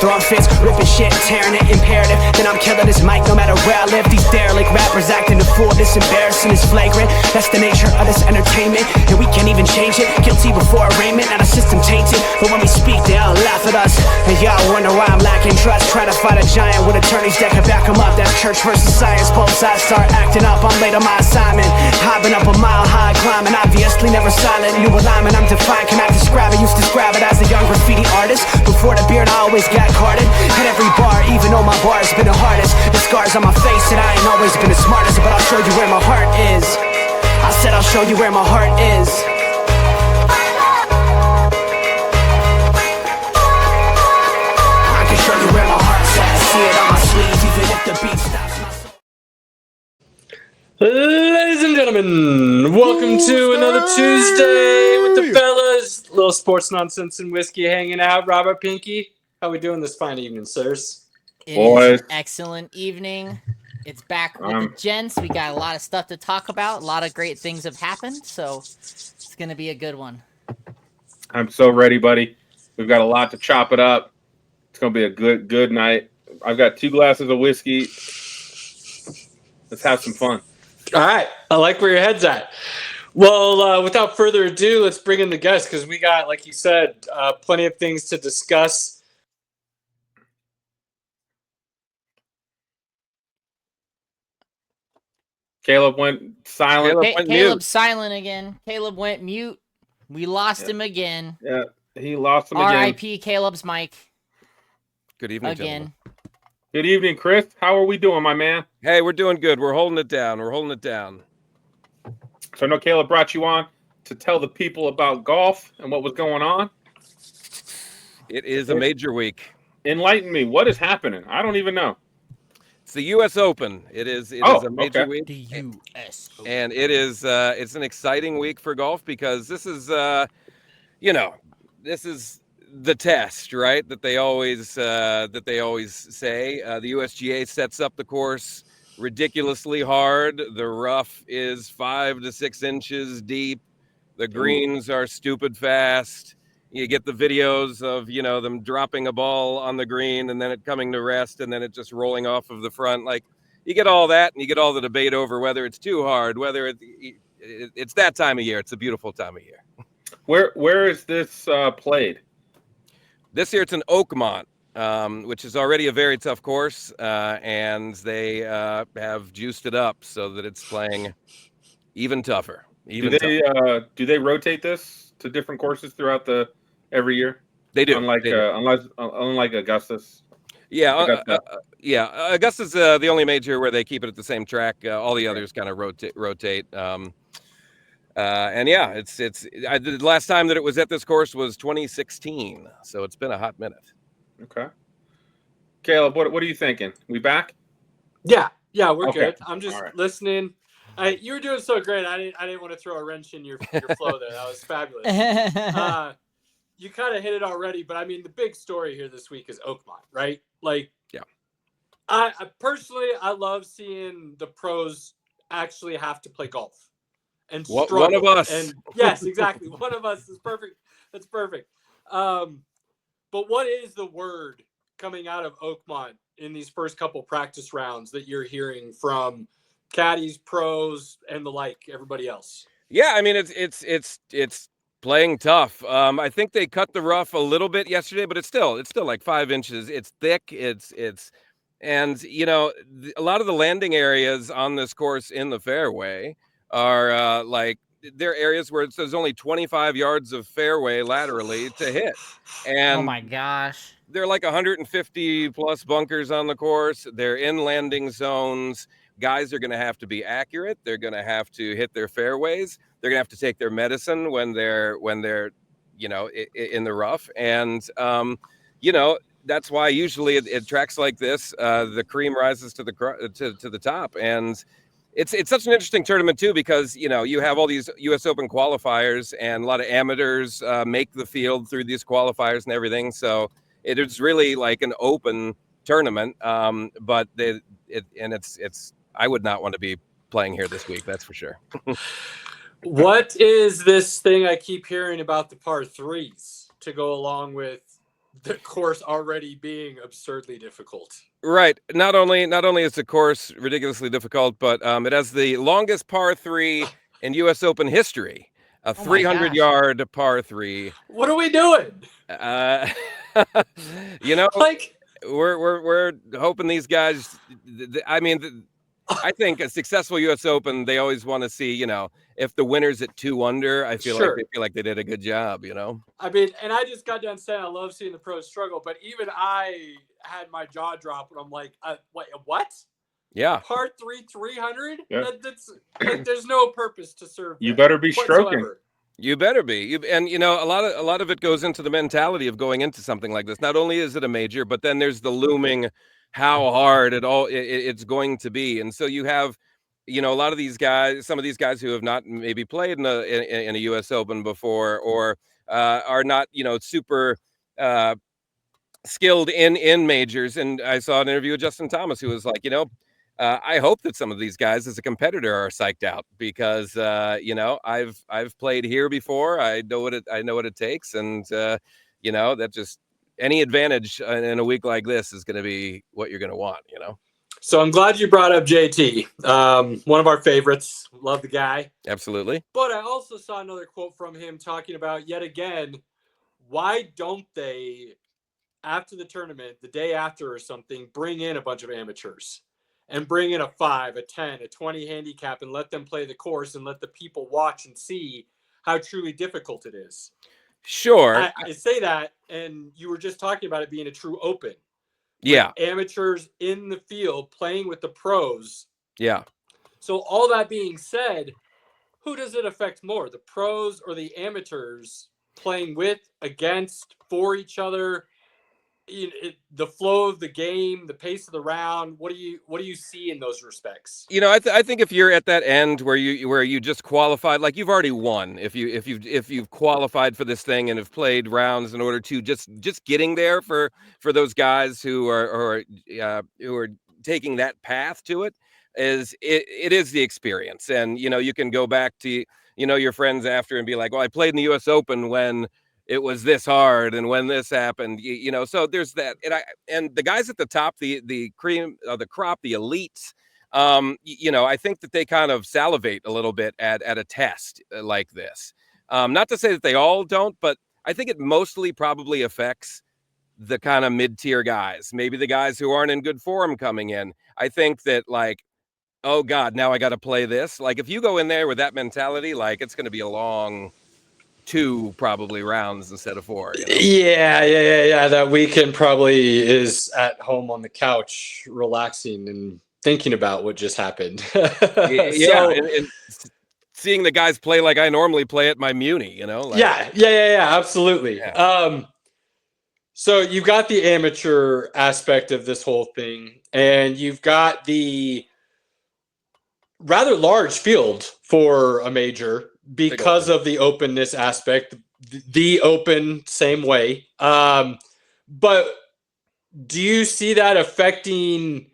throwing fits, ripping shit, tearing it, imperative. Then I'm killing this mic no matter where I live. These derelict rappers acting a fool, this embarrassing is flagrant. That's the nature of this entertainment, and we can't even change it. Guilty before arraignment, now the system tainted. But when we speak, they all laugh at us, and y'all wonder why I'm lacking trust. Try to fight a giant with attorneys that can back them up. That's church versus science, both sides start acting up. I'm late on my assignment, hopping up a mile high, climbing, obviously never silent. New alignment, I'm defiant, cannot describe it. Used to describe it as a young graffiti artist. Before the beard, I always got carded. Hit every bar, even though my bar's been the hardest. The scars on my face, and I ain't always been the smartest, but I'll show you where my heart is. I said I'll show you where my heart is. I can show you where my heart's at. See it on my sleeve, even if the beat stops my soul. Ladies and gentlemen, welcome to another Tuesday with the fellas. Little sports nonsense and whiskey hanging out. Robert, Pinky, how we doing this fine evening, sirs? It is an excellent evening. It's back with the gents. We got a lot of stuff to talk about. A lot of great things have happened, so it's going to be a good one. I'm so ready, buddy. We've got a lot to chop it up. It's going to be a good night. I've got 2 glasses of whiskey. Let's have some fun. All right. I like where your head's at. Well, without further ado, let's bring in the guests because we got, like you said, plenty of things to discuss. Caleb went silent. Caleb's silent again. Caleb went mute. We lost him again. Yeah, he lost him again. R.I.P. Caleb's mic. Good evening, again. gentlemen. Good evening, Chris. How are we doing, my man? Hey, we're doing good. We're holding it down. So I know Caleb brought you on to tell the people about golf and what was going on. It is a major week. Enlighten me. What is happening? I don't even know. It's the U.S. Open. It is a major week. The U.S. Open. And it is it's an exciting week for golf because this is this is the test, right? That they always say. The USGA sets up the course ridiculously hard. The rough is 5 to 6 inches deep. The greens are stupid fast. You get the videos of, them dropping a ball on the green and then it coming to rest and then it just rolling off of the front. Like, you get all that and you get all the debate over whether it's too hard, whether it's that time of year. It's a beautiful time of year. Where is this played? This year it's in Oakmont, which is already a very tough course, and they have juiced it up so that it's playing even tougher. Do they rotate this to different courses throughout every year? They do. Unlike Augusta's. Yeah, Augusta's the only major where they keep it at the same track. All the others kind of rotate. And yeah, it's the last time that it was at this course was 2016, so it's been a hot minute. Okay, Caleb, what are you thinking? We back? Yeah, we're good. I'm just right. Listening. You were doing so great. I didn't want to throw a wrench in your flow there. That was fabulous. You kind of hit it already, but I mean, the big story here this week is Oakmont, right? Like, yeah. I personally love seeing the pros actually have to play golf and struggle. One of us. And yes, exactly. One of us is perfect. That's perfect. But what is the word coming out of Oakmont in these first couple practice rounds that you're hearing from caddies, pros, and the like, everybody else? Yeah, I mean it's playing tough. I think they cut the rough a little bit yesterday, but it's still like 5 inches. It's thick. And a lot of the landing areas on this course in the fairway are they're areas where there's only 25 yards of fairway laterally to hit. And oh my gosh, they're like 150 plus bunkers on the course. They're in landing zones. Guys are going to have to be accurate. They're going to have to hit their fairways. They're going to have to take their medicine when they're in the rough. And that's why usually it tracks like this. The cream rises to the top, and it's such an interesting tournament too because you have all these U.S. Open qualifiers and a lot of amateurs make the field through these qualifiers and everything. So it is really like an open tournament. But I would not want to be playing here this week. That's for sure. What is this thing I keep hearing about the par threes to go along with the course already being absurdly difficult. Right. Not only is the course ridiculously difficult, but it has the longest par 3 in U.S. Open history. A Oh my gosh. 300-yard par 3. What are we doing? You know, Like, we're hoping these guys. I mean, I think a successful U.S. Open, they always want to see, you know, if the winner's at 2 under, I feel Sure. like they did a good job, you know. I mean, and I just got done saying I love seeing the pros struggle, but even I had my jaw drop when I'm like, what? Yeah. Par 3, 300? Yeah. That's like, there's no purpose to serve. You better be stroking. whatsoever. You better be. And you know, a lot of it goes into the mentality of going into something like this. Not only is it a major, but then there's the looming how hard it's going to be. And so you have, you know, a lot of these guys, some of these guys who have not maybe played in a U.S. Open before, or are not, you know, super skilled in majors. And I saw an interview with Justin Thomas, who was like, you know, I hope that some of these guys as a competitor are psyched out because you know, I've played here before. I know what it takes, and you know, that just any advantage in a week like this is going to be what you're going to want, you know. So I'm glad you brought up JT, one of our favorites. Love the guy. Absolutely. But I also saw another quote from him talking about, yet again, why don't they, after the tournament, the day after or something, bring in a bunch of amateurs and bring in a 5, a 10, a 20 handicap and let them play the course and let the people watch and see how truly difficult it is. Sure. I say that, and you were just talking about it being a true open. Yeah. Amateurs in the field playing with the pros. Yeah. So all that being said, who does it affect more, the pros or the amateurs playing with, against, for each other? The flow of the game, the pace of the round. What do you see in those respects? You know, I think if you're at that end where you just qualified, like you've already won, if you've qualified for this thing and have played rounds in order to just getting there for those guys who are taking that path to it, it is the experience. And you know, you can go back to, you know, your friends after and be like, well, I played in the U.S. Open when it was this hard and when this happened, you know, so there's that. And the guys at the top, the cream of the crop, the elites, you know, I think that they kind of salivate a little bit at a test like this. Not to say that they all don't, but I think it mostly probably affects the kind of mid-tier guys, maybe the guys who aren't in good form coming in. I think that, like, oh God, now I got to play this. Like, if you go in there with that mentality, like, it's going to be a long 2 probably rounds instead of 4. You know? Yeah. That weekend probably is at home on the couch, relaxing and thinking about what just happened. Yeah, and seeing the guys play like I normally play at my Muni, you know? Like, yeah, absolutely. Yeah. So you've got the amateur aspect of this whole thing, and you've got the rather large field for a major because of the openness aspect, the open same way. But do you see that affecting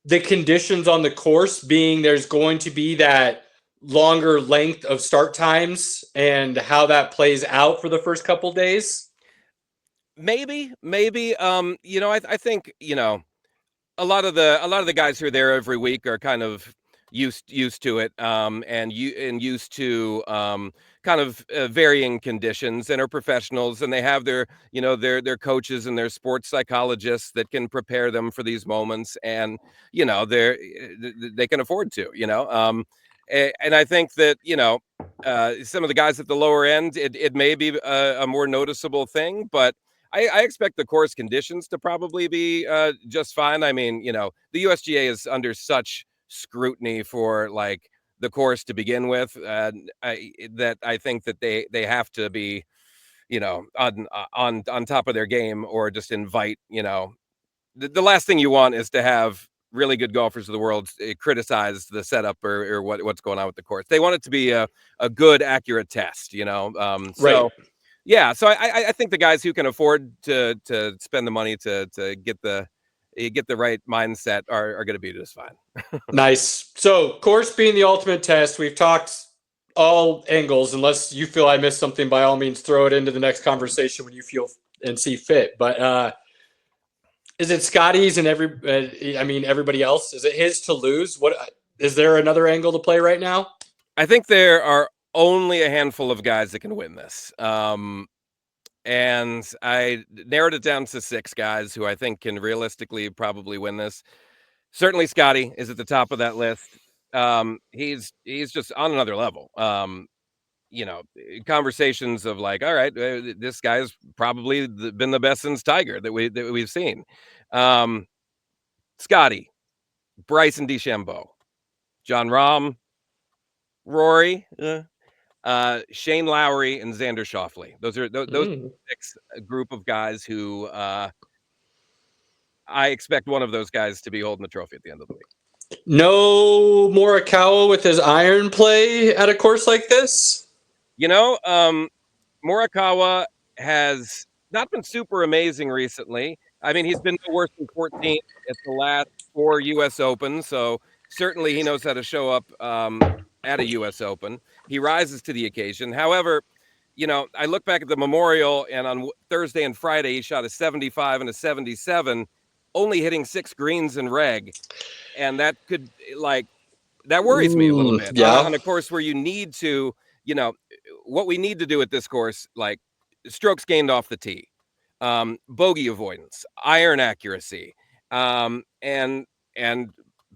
the conditions on the course, being there's going to be that longer length of start times and how that plays out for the first couple days? Maybe. You know, I think, you know, a lot of the guys who are there every week are kind of used to it, and used to kind of varying conditions, and are professionals, and they have their, you know, their coaches and their sports psychologists that can prepare them for these moments, and you know, they can afford to, you know, and I think that, you know, some of the guys at the lower end, it may be a more noticeable thing, but I expect the course conditions to probably be just fine. I mean, you know, the USGA is under such scrutiny for like the course to begin with, that I think that they have to be, you know, on top of their game, or just invite, you know, the last thing you want is to have really good golfers of the world criticize the setup or what's going on with the course. They want it to be a good, accurate test, you know. So. Right. Yeah, so I think the guys who can afford to spend the money to get the right mindset are going to be just fine. Nice. So, course being the ultimate test, we've talked all angles. Unless you feel I missed something, by all means, throw it into the next conversation when you feel see fit. But is it Scotty's and everybody else? Is it his to lose? What is there another angle to play right now? I think there are only a handful of guys that can win this. And I narrowed it down to 6 guys who I think can realistically probably win this. Certainly Scotty is at the top of that list. He's just on another level. Conversations of like, all right, this guy's probably been the best since Tiger that we've seen. Scotty, Bryson DeChambeau, John Rahm, Rory, Shane Lowry, and Xander Schauffele. Those are 6 group of guys who I expect one of those guys to be holding the trophy at the end of the week. No Morikawa with his iron play at a course like this? Morikawa has not been super amazing recently. I mean, he's been no worse than 14th at the last 4 U.S. Opens, so certainly he knows how to show up at a U.S. Open. He rises to the occasion. However, I look back at the Memorial, and on Thursday and Friday, he shot a 75 and a 77, only hitting 6 greens in reg. And that could, that worries me a little bit. Yeah. On a course where you need to, what we need to do at this course, like strokes gained off the tee, bogey avoidance, iron accuracy, and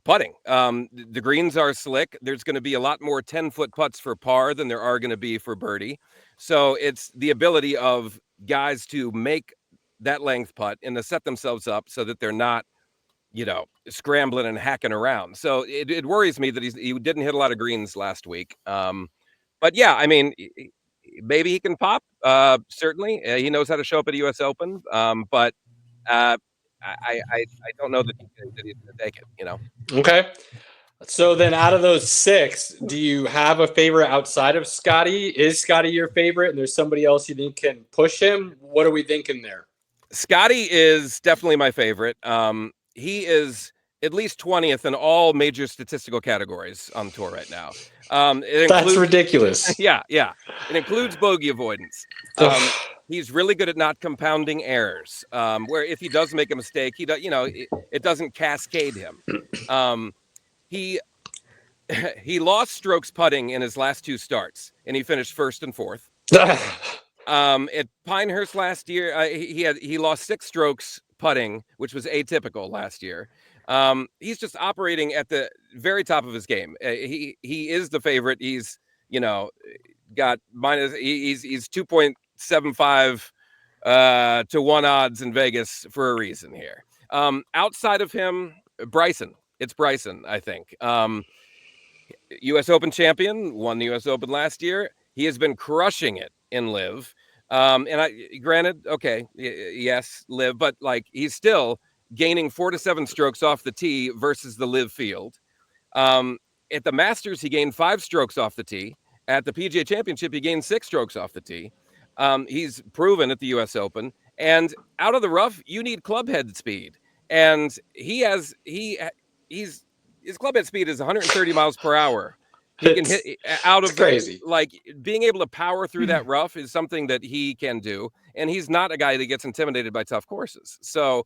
putting. The greens are slick. There's going to be a lot more 10-foot putts for par than there are going to be for birdie. So it's the ability of guys to make that length putt and to set themselves up so that they're not, scrambling and hacking around. So it worries me that he didn't hit a lot of greens last week. But yeah, I mean, maybe he can pop. Certainly, he knows how to show up at a U.S. Open. But I don't know that he's going to take it. Okay. So then, out of those 6, do you have a favorite outside of Scotty? Is Scotty your favorite, and there's somebody else you think can push him? What are we thinking there? Scotty is definitely my favorite. He is at least 20th in all major statistical categories on tour right now. That's ridiculous. Yeah. It includes bogey avoidance. He's really good at not compounding errors. Where if he does make a mistake, it doesn't cascade him. He lost strokes putting in his last 2 starts, and he finished 1st and 4th. At Pinehurst last year, he lost 6 strokes putting, which was atypical last year. He's just operating at the very top of his game. He is the favorite. He's got he's 2.75 to 1 odds in Vegas for a reason here. Outside of him, Bryson. It's Bryson, I think. U.S. Open champion, won the U.S. Open last year. He has been crushing it in LIV. Granted, okay, yes, LIV, but he's still gaining 4 to 7 strokes off the tee versus the LIV field. At the Masters, he gained 5 strokes off the tee. At the PGA Championship, he gained 6 strokes off the tee. He's proven at the U.S. Open, and out of the rough, you need club head speed, and his club head speed is 130 miles per hour. He can hit out of crazy. Being able to power through that rough is something that he can do. And he's not a guy that gets intimidated by tough courses. So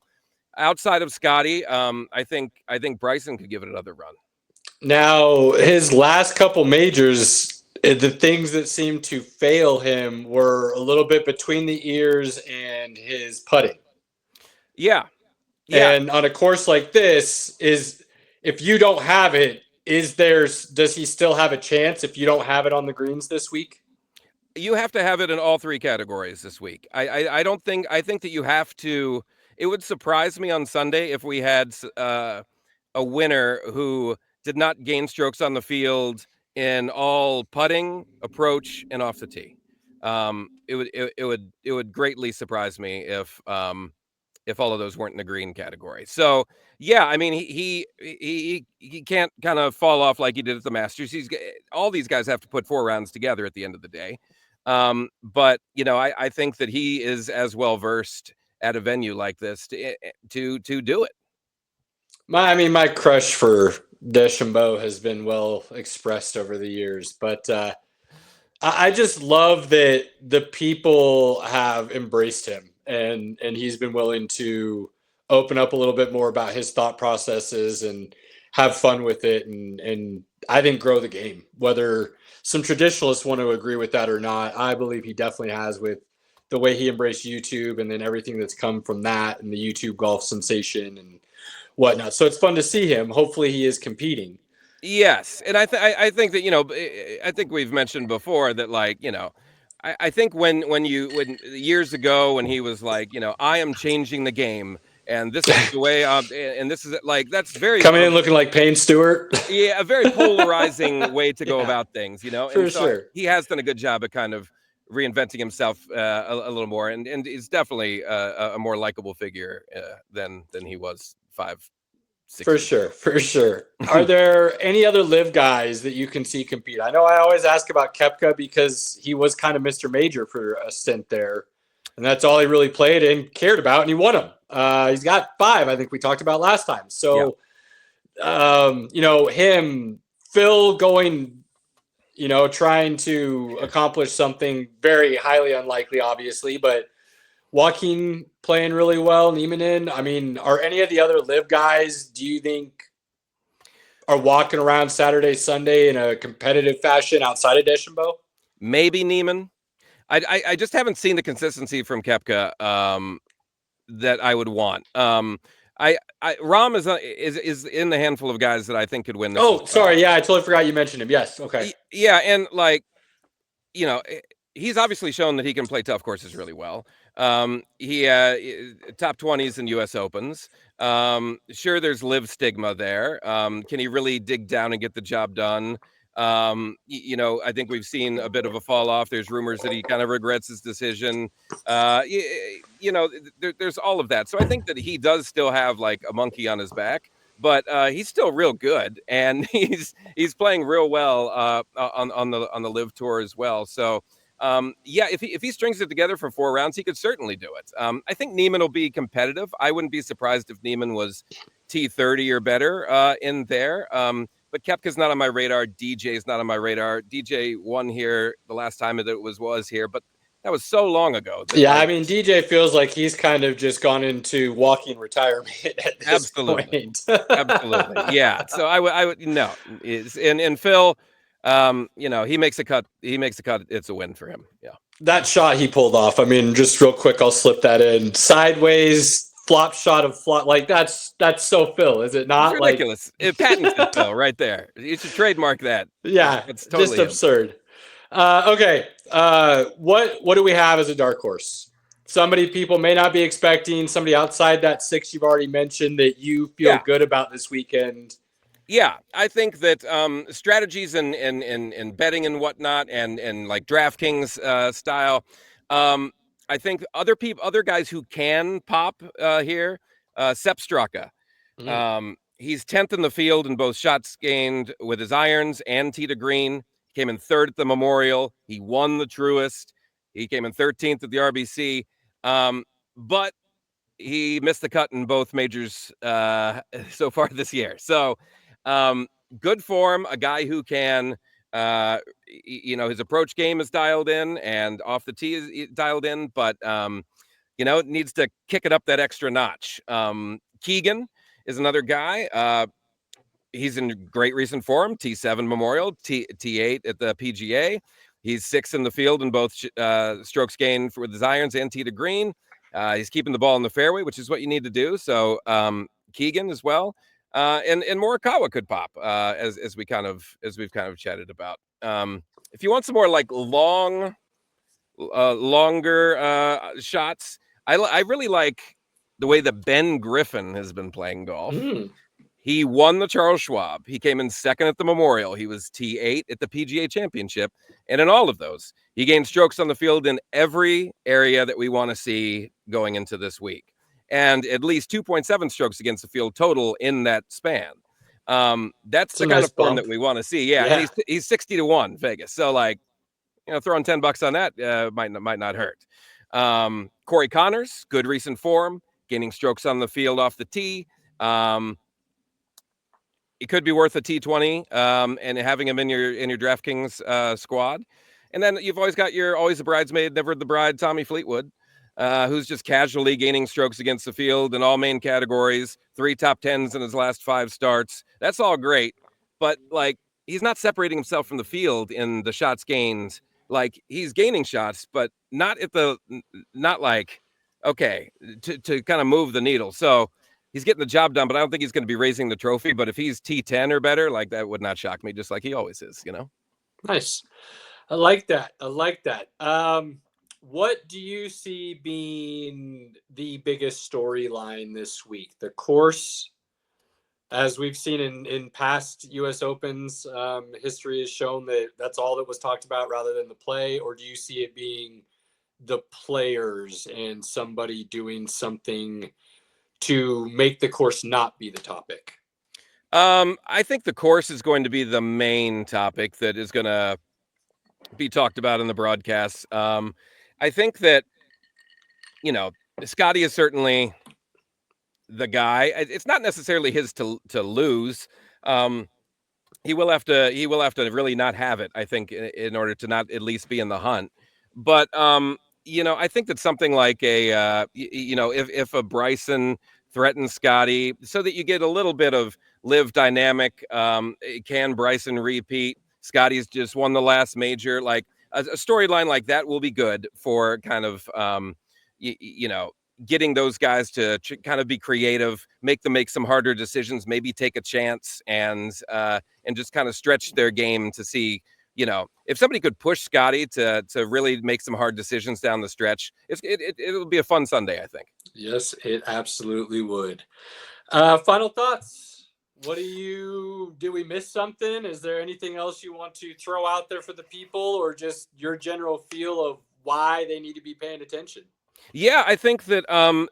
outside of Scotty, I think Bryson could give it another run. Now, his last couple majors, the things that seemed to fail him were a little bit between the ears and his putting. Yeah. And on a course like this, if you don't have it, does he still have a chance if you don't have it on the greens this week? You have to have it in all 3 categories this week. I think that you have to. It would surprise me on Sunday if we had a winner who did not gain strokes on the field in all putting, approach, and off the tee. It would greatly surprise me if all of those weren't in the green category. So yeah, I mean, he can't kind of fall off like he did at the Masters. All these guys have to put 4 rounds together at the end of the day. But I think that he is as well versed at a venue like this to do it. My crush for DeChambeau has been well expressed over the years, but I just love that the people have embraced him and he's been willing to open up a little bit more about his thought processes and have fun with it, and I think grow the game. Whether some traditionalists want to agree with that or not, I believe he definitely has, with the way he embraced YouTube and then everything that's come from that and the YouTube golf sensation and whatnot. So it's fun to see him. Hopefully he is competing. Yes, and I think that, you know, I think we've mentioned before that, like, you know, I think when years ago when he was like, you know, I am changing the game and this is the way, and this is like, that's very Coming in looking like Payne Stewart. yeah, a very polarizing way to go about things, you know. For And so sure. he has done a good job of kind of reinventing himself a little more, and he's definitely a more likable figure than he was 5, 6 For years sure, for sure. Are there any other live guys that you can see compete? I know I always ask about Koepka because he was kind of Mr. Major for a stint there, and that's all he really played and cared about, and he won them. He's got 5, I think we talked about last time. So, you know, him, Phil going, you know, trying to accomplish something very highly unlikely, obviously, but Joaquin playing really well, Niemanen. I mean, are any of the other live guys, do you think, are walking around Saturday, Sunday in a competitive fashion outside of Deschambault? Maybe Neiman. I just haven't seen the consistency from Koepka that I would want. Rahm is in the handful of guys that I think could win this. Oh, sorry, yeah, I totally forgot you mentioned him. Yes, okay. Yeah, and like, you know, he's obviously shown that he can play tough courses really well. He top 20s in U.S. Opens. Sure, there's live stigma there. Can he really dig down and get the job done? You know, I think we've seen a bit of a fall off. There's rumors that he kind of regrets his decision. You know, there's all of that. So I think that he does still have like a monkey on his back, but he's still real good, and he's playing real well on the live tour as well. So yeah, if he strings it together for 4 rounds, he could certainly do it. I think Neiman will be competitive. I wouldn't be surprised if Neiman was T30 or better in there. But Koepka's not on my radar. DJ's not on my radar. DJ won here the last time that it was here, but that was so long ago. Yeah, I mean, DJ feels like he's kind of just gone into walking retirement at this point. Absolutely. Yeah. So I would no. And Phil, you know, he makes a cut. It's a win for him. Yeah. That shot he pulled off. I mean, just real quick, I'll slip that in. Sideways flop shot of flop. Like that's so Phil, is it not? It's ridiculous. It patented Phil right there. You should trademark that. Yeah, it's totally just absurd. Okay. What do we have as a dark horse? Somebody people may not be expecting, somebody outside that 6 you've already mentioned that you feel good about this weekend. Yeah, I think that strategies and betting and whatnot and like DraftKings style. I think other guys who can pop here, Sepp Straka. He's 10th in the field in both shots gained with his irons and tee to green. Came in 3rd at the Memorial. He won the Truist. He came in 13th at the RBC. But he missed the cut in both majors so far this year. So good form, a guy who can, you know, his approach game is dialed in and off the tee is dialed in, but, you know, it needs to kick it up that extra notch. Keegan is another guy. He's in great recent form, T7 Memorial, T8 at the PGA. He's 6th in the field in both strokes gained with his irons and tee to green. He's keeping the ball in the fairway, which is what you need to do. So Keegan as well. And Morikawa could pop as we've kind of chatted about. If you want some more like longer shots, I really like the way that Ben Griffin has been playing golf. He won the Charles Schwab. He came in 2nd at the Memorial. He was T8 at the PGA Championship. And in all of those, he gained strokes on the field in every area that we want to see going into this week. And at least 2.7 strokes against the field total in that span. That's the kind of form that we want to see. Yeah. And he's 60-1 Vegas. So like, you know, throwing $10 on that might not hurt. Corey Connors, good recent form, gaining strokes on the field off the tee. It could be worth a T20 and having him in your DraftKings squad. And then you've always got always the bridesmaid, never the bride, Tommy Fleetwood. who's just casually gaining strokes against the field in all main categories, 3 top 10s in his last 5 starts. That's all great. But like, he's not separating himself from the field in the shots gained. Like, he's gaining shots, but not like, okay, to kind of move the needle. So he's getting the job done, but I don't think he's going to be raising the trophy. But if he's T10 or better, like, that would not shock me, just like he always is, you know? Nice. I like that. What do you see being the biggest storyline this week? The course, as we've seen in past U.S. Opens, history has shown that that's all that was talked about rather than the play, or do you see it being the players and somebody doing something to make the course not be the topic? I think the course is going to be the main topic that is going to be talked about in the broadcasts. I think that, you know, Scotty is certainly the guy. It's not necessarily his to lose. He will have to really not have it, I think, in order to not at least be in the hunt. But you know, I think that something like a you know, if a Bryson threatens Scotty, so that you get a little bit of live dynamic. Can Bryson repeat? Scotty's just won the last major. Like a storyline like that will be good for kind of you know, getting those guys to kind of be creative, make them make some harder decisions, maybe take a chance, and just kind of stretch their game to see, you know, if somebody could push Scotty to really make some hard decisions down the stretch, it'll be a fun Sunday, I think. Yes, it absolutely would. Final thoughts. Did we miss something? Is there anything else you want to throw out there for the people, or just your general feel of why they need to be paying attention? Yeah, I think that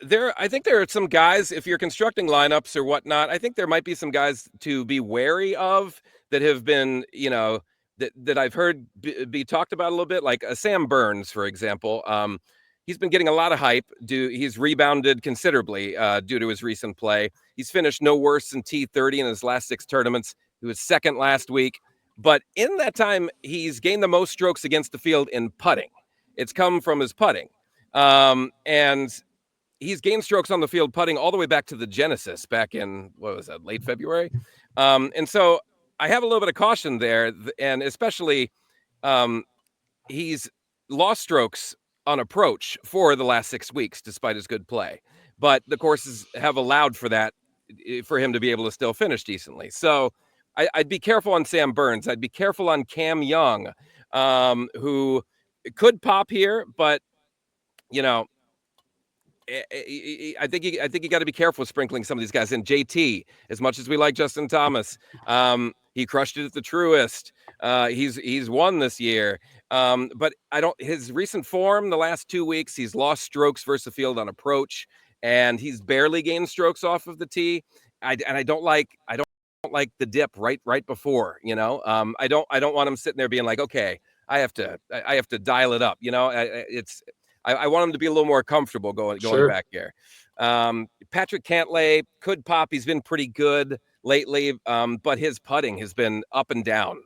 there are some guys, if you're constructing lineups or whatnot, I think there might be some guys to be wary of that have been, you know, that I've heard be talked about a little bit, like Sam Burns, for example. He's been getting a lot of hype. He's rebounded considerably due to his recent play. He's finished no worse than T30 in his last 6 tournaments. He was second last week. But in that time, he's gained the most strokes against the field in putting. It's come from his putting. And he's gained strokes on the field putting all the way back to the Genesis back in, what was that, late February? And so I have a little bit of caution there. And especially he's lost strokes on approach for the last 6 weeks, despite his good play. But the courses have allowed for that, for him to be able to still finish decently. So I'd be careful on Sam Burns. I'd be careful on Cam Young, who could pop here, but you know, I think you got to be careful with sprinkling some of these guys in. JT, as much as we like Justin Thomas, he crushed it at the Truist. He's won this year, but his recent form the last 2 weeks, he's lost strokes versus the field on approach, and he's barely gained strokes off of the tee. I don't like the dip right before, you know. I don't want him sitting there being like, okay, I have to dial it up, you know. I want him to be a little more comfortable going Sure. back here. Patrick Cantlay could pop. He's been pretty good lately, but his putting has been up and down.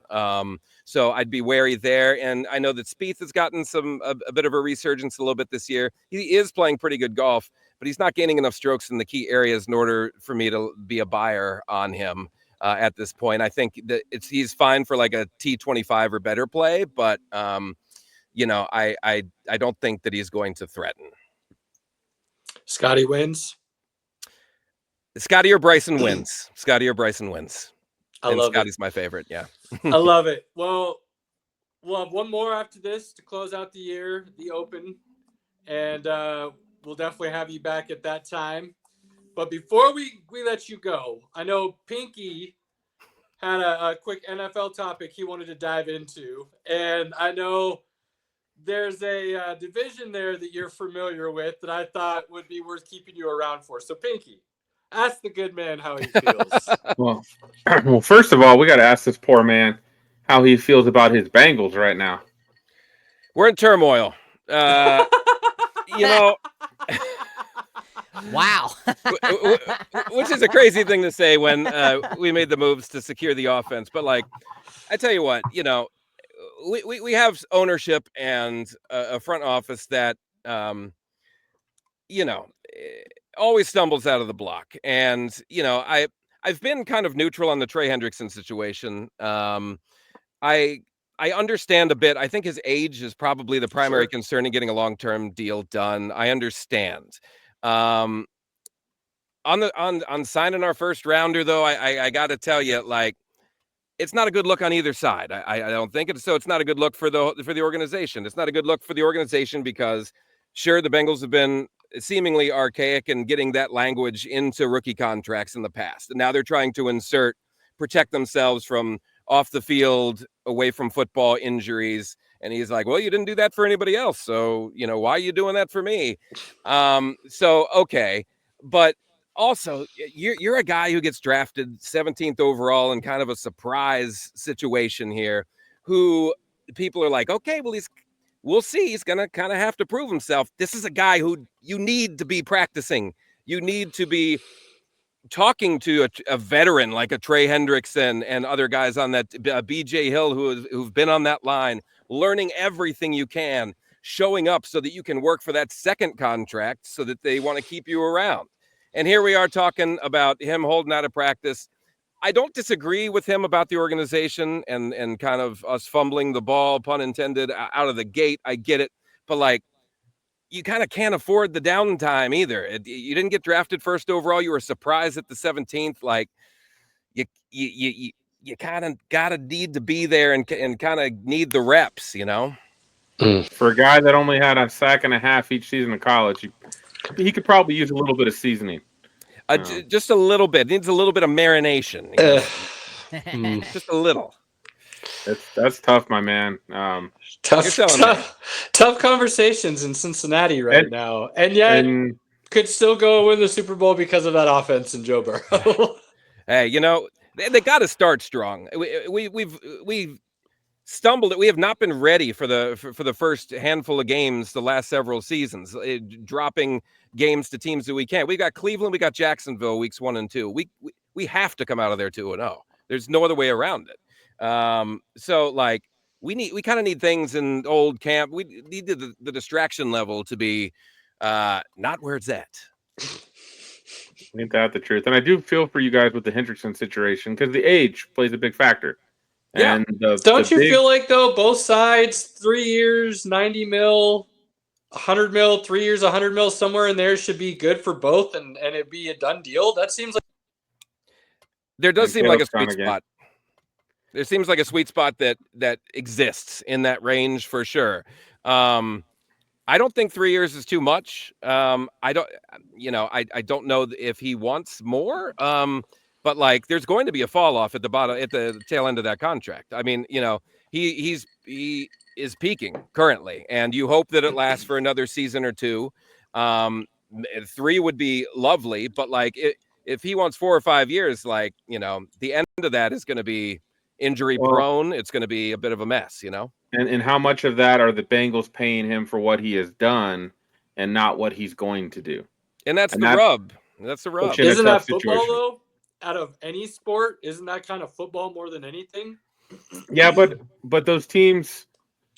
So I'd be wary there. And I know that Spieth has gotten a bit of a resurgence a little bit this year. He is playing pretty good golf, but he's not gaining enough strokes in the key areas in order for me to be a buyer on him at this point. I think that he's fine for like a T25 or better play, but you know, I don't think that he's going to threaten. Scotty wins. Scotty or Bryson wins. Scotty or Bryson wins. I love Scotty's it. my favorite. Yeah. I love it. Well, we'll have one more after this to close out the year, the Open, and we'll definitely have you back at that time. But before we let you go, I know Pinky had a quick NFL topic he wanted to dive into, and I know there's a division there that you're familiar with that I thought would be worth keeping you around for. So, Pinky, ask the good man how he feels. Well, first of all, we got to ask this poor man how he feels about his Bengals right now. We're in turmoil. You know, wow. Which is a crazy thing to say when we made the moves to secure the offense. But like, I tell you what, you know, we have ownership and a front office that you know, always stumbles out of the block. And, you know, I've been kind of neutral on the Trey Hendrickson situation. I understand a bit. I think his age is probably the primary concern in getting a long-term deal done. I understand. On signing our first rounder, though, I got to tell you, like, it's not a good look on either side. I don't think it's so. It's not a good look for the organization. It's not a good look for the organization because, sure, the Bengals have been seemingly archaic in getting that language into rookie contracts in the past, and now they're trying to protect themselves from off the field, away from football injuries. And he's like, well, you didn't do that for anybody else, so you know why are you doing that for me? So okay, but also, you're a guy who gets drafted 17th overall in kind of a surprise situation here, who people are like, okay, well, we'll see. He's going to kind of have to prove himself. This is a guy who you need to be practicing. You need to be talking to a veteran like a Trey Hendrickson and other guys on that BJ Hill who've been on that line, learning everything you can, showing up so that you can work for that second contract so that they want to keep you around. And here we are talking about him holding out of practice. I don't disagree with him about the organization and kind of us fumbling the ball, pun intended, out of the gate. I get it. But like, you kind of can't afford the downtime either. You didn't get drafted first overall. You were surprised at the 17th. Like, you kind of gotta need to be there and kind of need the reps, you know. For a guy that only had a sack and a half each season in college, he could probably use a little bit of seaseasoning. Just a little bit. Needs a little bit of marination. Just a little. That's tough, my man. Tough conversations in Cincinnati now, and yet could still go win the Super Bowl because of that offense and Joe Burrow. Hey, you know they got to start strong. We've stumbled. We have not been ready for the first handful of games the last several seasons, dropping games to teams that we can't. We got Cleveland, we got Jacksonville weeks 1 and 2. We have to come out of there 2-0. There's no other way around it. So like we kind of need things in old camp. We need the distraction level to be not where it's at. Ain't that the truth? And I do feel for you guys with the Hendrickson situation because the age plays a big factor. Yeah. And don't you feel like, though, both sides, 3 years, 90 mil, 100 mil, 3 years, 100 mil, somewhere in there should be good for both and it'd be a done deal? That seems like. There does seem like a sweet spot. There seems like a sweet spot that exists in that range for sure. I don't think 3 years is too much. I don't know if he wants more. But like, there's going to be a fall off at the tail end of that contract. I mean, you know, he is peaking currently, and you hope that it lasts for another season or two. 3 would be lovely, but like, if he wants 4 or 5 years, like, you know, the end of that is going to be injury prone. It's going to be a bit of a mess, you know. And how much of that are the Bengals paying him for what he has done and not what he's going to do? And that's the rub. That's the rub. Isn't that football though? Out of any sport, isn't that kind of football more than anything? Yeah, but those teams,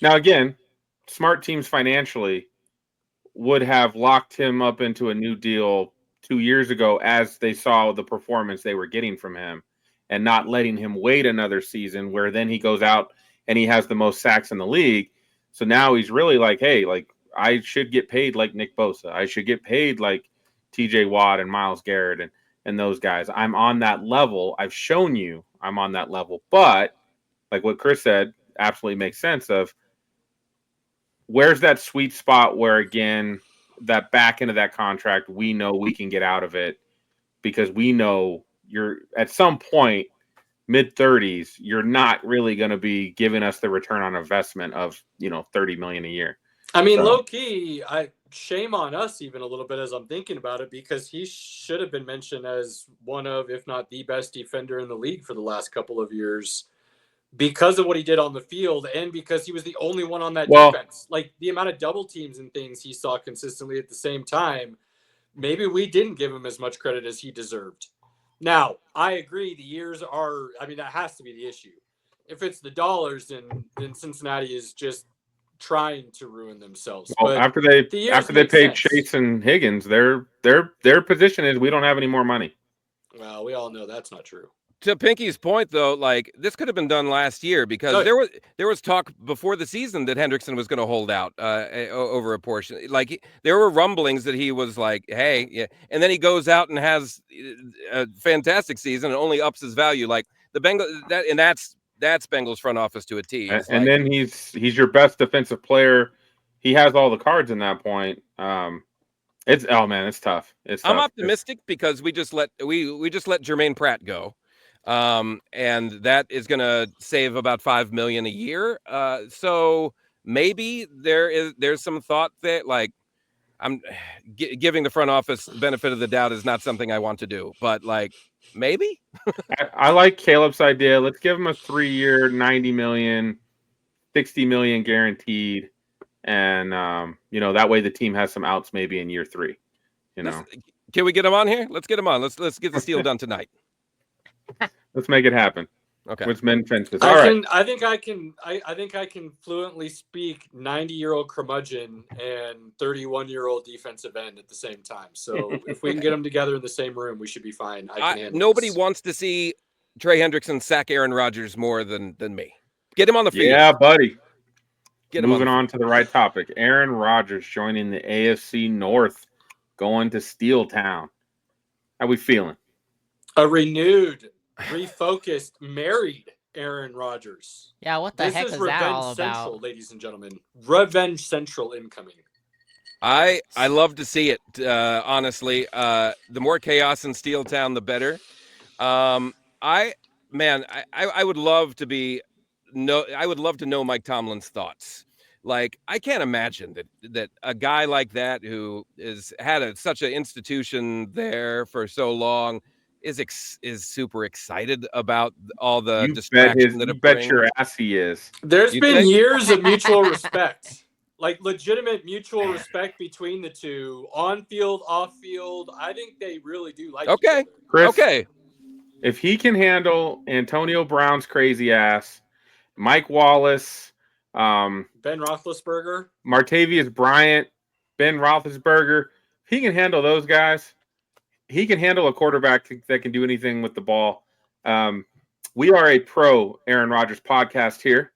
now again, smart teams financially would have locked him up into a new deal 2 years ago as they saw the performance they were getting from him and not letting him wait another season where then he goes out and he has the most sacks in the league. So now he's really like, hey, like I should get paid like Nick Bosa. I should get paid like TJ Watt and Myles Garrett and those guys. I'm on that level. I've shown you I'm on that level. But like what Chris said, absolutely makes sense of where's that sweet spot where, again, that back end of that contract, we know we can get out of it because we know you're at some point, mid-30s, you're not really going to be giving us the return on investment of, $30 million a year. I mean, low key, shame on us even a little bit as I'm thinking about it, because he should have been mentioned as one of, if not the best defender in the league for the last couple of years because of what he did on the field and because he was the only one on that defense. Like the amount of double teams and things he saw consistently at the same time, maybe we didn't give him as much credit as he deserved. Now, I agree the years that has to be the issue. If it's the dollars, then Cincinnati is just trying to ruin themselves. Well, But after the they years paid make sense. Chase and Higgins, their position is we don't have any more money. Well, we all know that's not true. To Pinky's point, though, like this could have been done last year because there was talk before the season that Hendrickson was going to hold out over a portion. Like there were rumblings that he was like, "Hey," yeah, and then he goes out and has a fantastic season and only ups his value. Like the Bengals, that's Bengals front office to a T. And then he's your best defensive player. He has all the cards in that point. It's tough. I'm optimistic because we just let Jermaine Pratt go. And that is going to save about $5 million a year. So maybe there's some thought that like I'm giving the front office benefit of the doubt is not something I want to do, but like maybe. I like Caleb's idea. Let's give him a 3-year, $90 million, $60 million guaranteed, and that way the team has some outs maybe in year 3. Can we get him on here? Let's get him on. Let's get the deal done tonight. Let's make it happen. Okay. Let's mend fences. I think I can fluently speak 90-year-old curmudgeon and 31-year-old defensive end at the same time. So if we can get them together in the same room, we should be fine. Nobody wants to see Trey Hendrickson sack Aaron Rodgers more than me. Get him on the field. Yeah, buddy. Moving on to the right topic. Aaron Rodgers joining the AFC North, going to Steel Town. How we feeling? A renewed, refocused, married Aaron Rodgers. Yeah, what the heck is that all about? Central, ladies and gentlemen. Revenge Central incoming. I love to see it. Honestly, the more chaos in Steel Town, the better. I would love to know Mike Tomlin's thoughts. Like, I can't imagine that a guy like that who is had such an institution there for so long is super excited about all the distraction that it brings. Bet your ass he is. There's been years of mutual respect, like legitimate mutual respect between the two, on field, off field. I think they really do like. Okay, Chris. Okay. If he can handle Antonio Brown's crazy ass, Mike Wallace, Ben Roethlisberger, Martavius Bryant, Ben Roethlisberger, if he can handle those guys, he can handle a quarterback that can do anything with the ball. We are a pro Aaron Rodgers podcast here.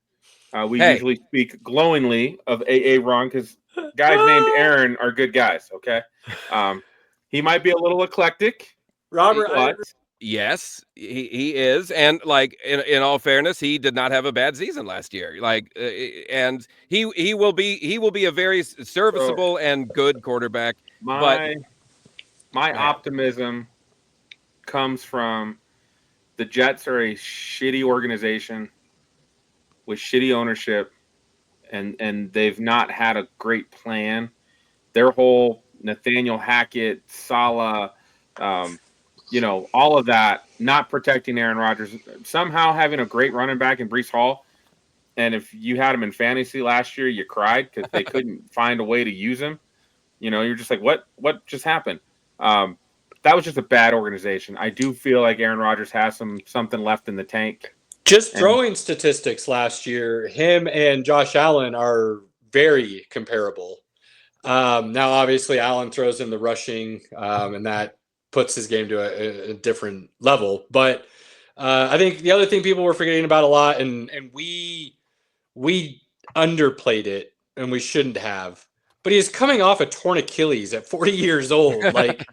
We usually speak glowingly of A.A. Ron because guys named Aaron are good guys, okay? He might be a little eclectic. Robert, yes, he is. And like in all fairness, he did not have a bad season last year. Like and he will be a very serviceable and good quarterback. My optimism comes from the Jets are a shitty organization with shitty ownership, and they've not had a great plan. Their whole Nathaniel Hackett, Saleh, all of that, not protecting Aaron Rodgers, somehow having a great running back in Breece Hall. And if you had him in fantasy last year, you cried because they couldn't find a way to use him. You're just like, what just happened? That was just a bad organization. I do feel like Aaron Rodgers has something left in the tank. Just throwing statistics last year, him and Josh Allen are very comparable. Now, obviously, Allen throws in the rushing, and that puts his game to a different level. But I think the other thing people were forgetting about a lot, and we underplayed it, and we shouldn't have. But he is coming off a torn Achilles at 40 years old. Like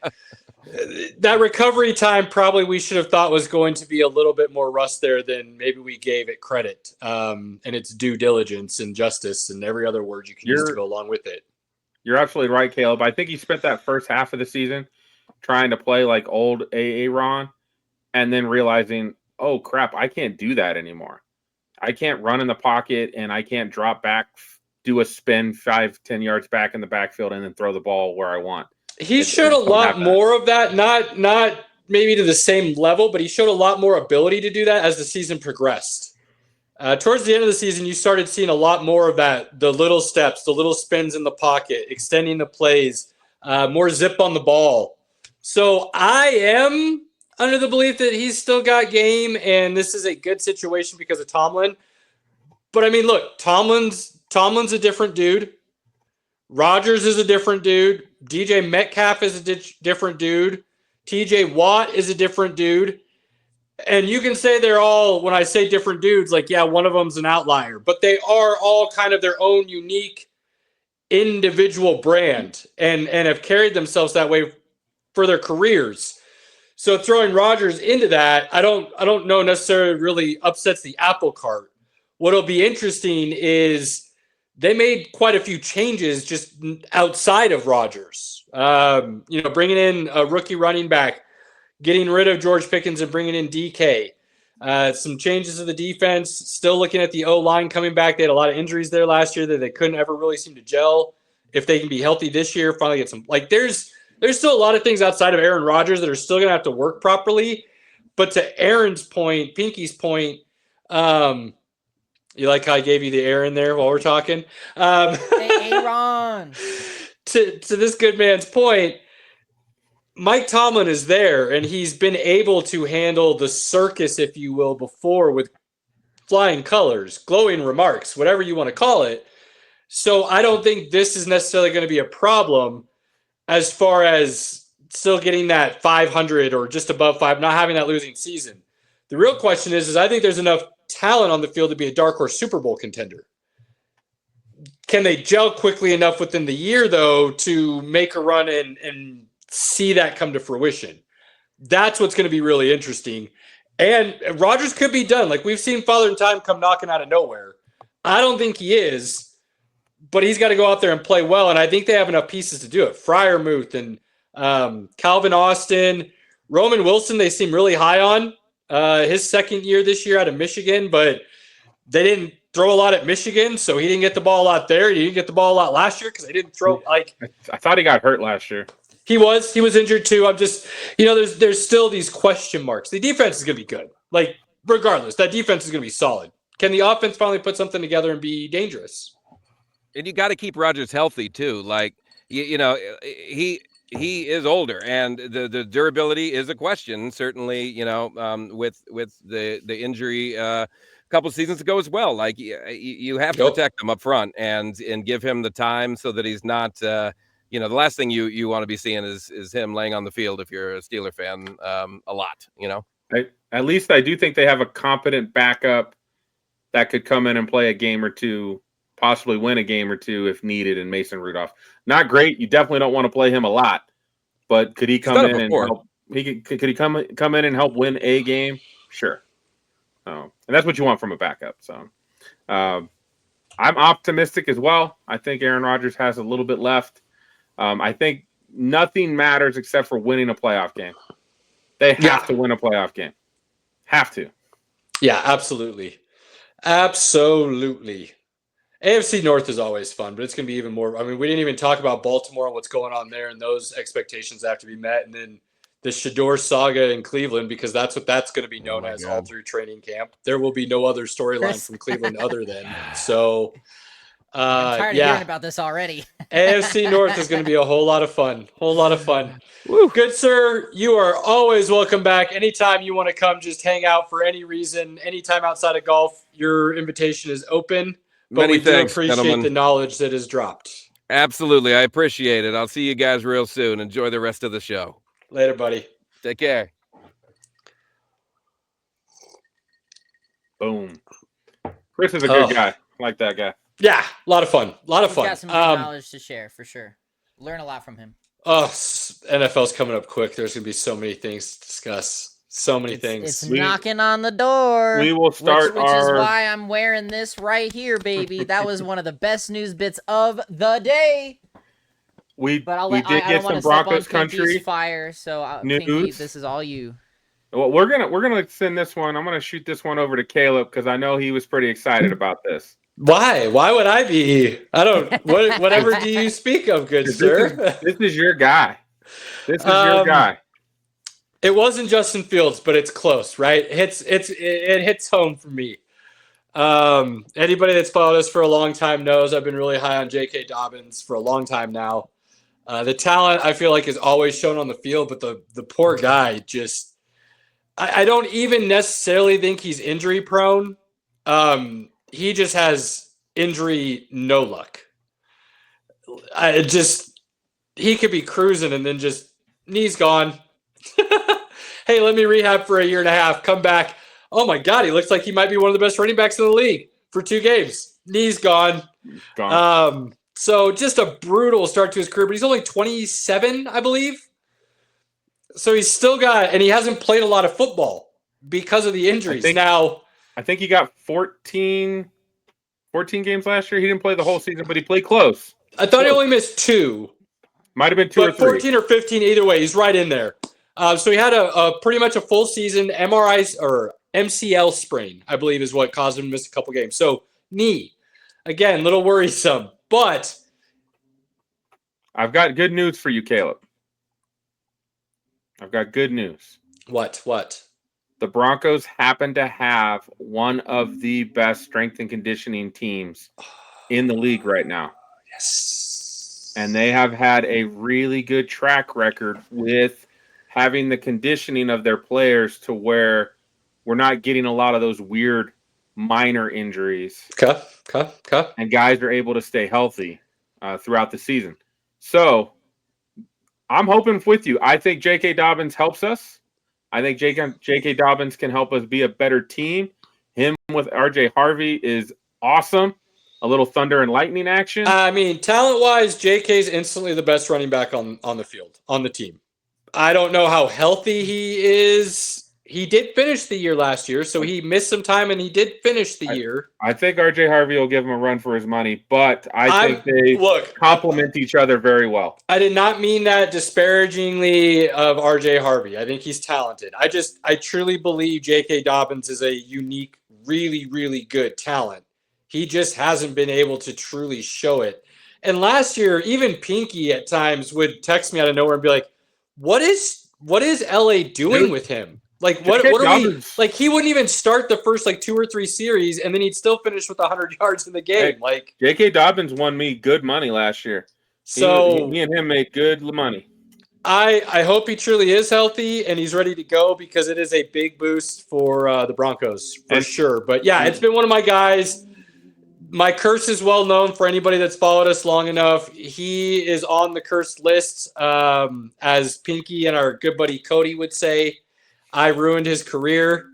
that recovery time, probably we should have thought was going to be a little bit more rust there than maybe we gave it credit. And it's due diligence and justice and every other word you can use to go along with it. You're absolutely right, Caleb. I think he spent that first half of the season trying to play like old A.A. Ron and then realizing, oh, crap, I can't do that anymore. I can't run in the pocket and I can't drop back, do a spin 5-10 yards back in the backfield and then throw the ball where I want. He showed a lot more of that, not maybe to the same level, but he showed a lot more ability to do that as the season progressed. Towards the end of the season, you started seeing a lot more of that, the little steps, the little spins in the pocket, extending the plays, more zip on the ball. So I am under the belief that he's still got game, and this is a good situation because of Tomlin. But, I mean, look, Tomlin's Tomlin's a different dude. Rodgers is a different dude. DJ Metcalf is a different dude. TJ Watt is a different dude. And you can say they're all, when I say different dudes, like, yeah, one of them's an outlier. But they are all kind of their own unique individual brand and have carried themselves that way for their careers. So throwing Rodgers into that, I don't know necessarily really upsets the apple cart. What'll be interesting is they made quite a few changes just outside of Rodgers. Bringing in a rookie running back, getting rid of George Pickens and bringing in DK. Some changes to the defense. Still looking at the O-line coming back. They had a lot of injuries there last year that they couldn't ever really seem to gel. If they can be healthy this year, finally get some. Like there's still a lot of things outside of Aaron Rodgers that are still going to have to work properly. But to Aaron's point, Pinky's point, you like how I gave you the Aaron there while we're talking? Aaron. To this good man's point, Mike Tomlin is there, and he's been able to handle the circus, if you will, before with flying colors, glowing remarks, whatever you want to call it. So I don't think this is necessarily going to be a problem as far as still getting that 500 or just above 5, not having that losing season. The real question is I think there's enough talent on the field to be a dark horse Super Bowl contender. Can they gel quickly enough within the year, though, to make a run and see that come to fruition? That's what's going to be really interesting. And Rodgers could be done. Like we've seen Father Time come knocking out of nowhere. I don't think he is, but he's got to go out there and play well. And I think they have enough pieces to do it. Freiermuth and Calvin Austin, Roman Wilson, they seem really high on his second year this year out of Michigan, but they didn't throw a lot at Michigan, so he didn't get the ball a lot there. He didn't get the ball a lot last year because they didn't throw like. I thought he got hurt last year. He was injured too. I'm just, there's still these question marks. The defense is going to be good. Like regardless, that defense is going to be solid. Can the offense finally put something together and be dangerous? And you got to keep Rodgers healthy too. Like he is older, and the durability is a question. Certainly, with the injury a couple seasons ago as well. Like you have to protect him up front and give him the time so that he's not. The last thing you want to be seeing is him laying on the field if you're a Steeler fan a lot. At least I do think they have a competent backup that could come in and play a game or two, possibly win a game or two if needed in Mason Rudolph. Not great. You definitely don't want to play him a lot, but could he come in and help? Could he come in and help win a game? Sure. And that's what you want from a backup. So I'm optimistic as well. I think Aaron Rodgers has a little bit left. I think nothing matters except for winning a playoff game. They have to win a playoff game. Have to. Yeah, absolutely. Absolutely. AFC North is always fun, but it's going to be even more. I mean, we didn't even talk about Baltimore and what's going on there, and those expectations have to be met. And then the Shador saga in Cleveland, because that's what that's going to be known as all through training camp. There will be no other storyline from Cleveland other than. So, I'm tired of hearing about this already. AFC North is going to be a whole lot of fun. Woo. Good sir, you are always welcome back. Anytime you want to come, just hang out for any reason. Anytime outside of golf, your invitation is open. But we do appreciate the knowledge that is dropped. Absolutely. I appreciate it. I'll see you guys real soon. Enjoy the rest of the show. Later, buddy. Take care. Boom. Chris is a good guy. I like that guy. Yeah, a lot of fun. He's got some good knowledge to share for sure. Learn a lot from him. Oh, NFL's coming up quick. There's going to be so many things to discuss. So many things. It's knocking on the door. We will start which is why I'm wearing this right here, baby. That was one of the best news bits of the day. We did get some Broncos country fire, so news. Pinky, this is all you. Well, we're gonna send this one. I'm gonna shoot this one over to Caleb because I know he was pretty excited about this. Why? Why would I be? I don't. Whatever do you speak of, good sir? This is your guy. This is your guy. It wasn't Justin Fields, but it's close, right? It hits home for me. Anybody that's followed us for a long time knows I've been really high on J.K. Dobbins for a long time now. The talent I feel like is always shown on the field, but the poor guy just I don't even necessarily think he's injury prone. He just has injury, no luck. He could be cruising and then just knee's gone. Hey, let me rehab for a year and a half. Come back. Oh my God, he looks like he might be one of the best running backs in the league for 2 games. Knee's gone. So just a brutal start to his career, but he's only 27, I believe. So he's still got, and he hasn't played a lot of football because of the injuries. I think he got 14 games last year. He didn't play the whole season, but he played close. I thought he only missed 2. Might have been 2 or 3. 14 or 15, either way, he's right in there. So he had a pretty much a full season MRI or MCL sprain, I believe, is what caused him to miss a couple games. So knee, again, little worrisome. But I've got good news for you, Caleb. I've got good news. What? The Broncos happen to have one of the best strength and conditioning teams in the league right now. Yes. And they have had a really good track record with having the conditioning of their players to where we're not getting a lot of those weird minor injuries. Okay. And guys are able to stay healthy throughout the season. So I'm hoping with you. I think J.K. Dobbins helps us. I think J.K. Dobbins can help us be a better team. Him with R.J. Harvey is awesome. A little thunder and lightning action. I mean, talent-wise, J.K.'s instantly the best running back on the field, on the team. I don't know how healthy he is. He did finish the year last year, so he missed some time, and he did finish the year. I think R.J. Harvey will give him a run for his money, but I think they complement each other very well. I did not mean that disparagingly of R.J. Harvey. I think he's talented. I truly believe J.K. Dobbins is a unique, really, really good talent. He just hasn't been able to truly show it. And last year, even Pinky at times would text me out of nowhere and be like, what is LA doing with him? Like, what are we, like, he wouldn't even start the first, 2 or 3 series, and then he'd still finish with 100 yards in the game. Hey, J.K. Dobbins won me good money last year. So me and him make good money. I hope he truly is healthy and he's ready to go, because it is a big boost for the Broncos for sure. But yeah, it's been one of my guys. My curse is well known for anybody that's followed us long enough. He is on the cursed list, as Pinky and our good buddy Cody would say. I ruined his career.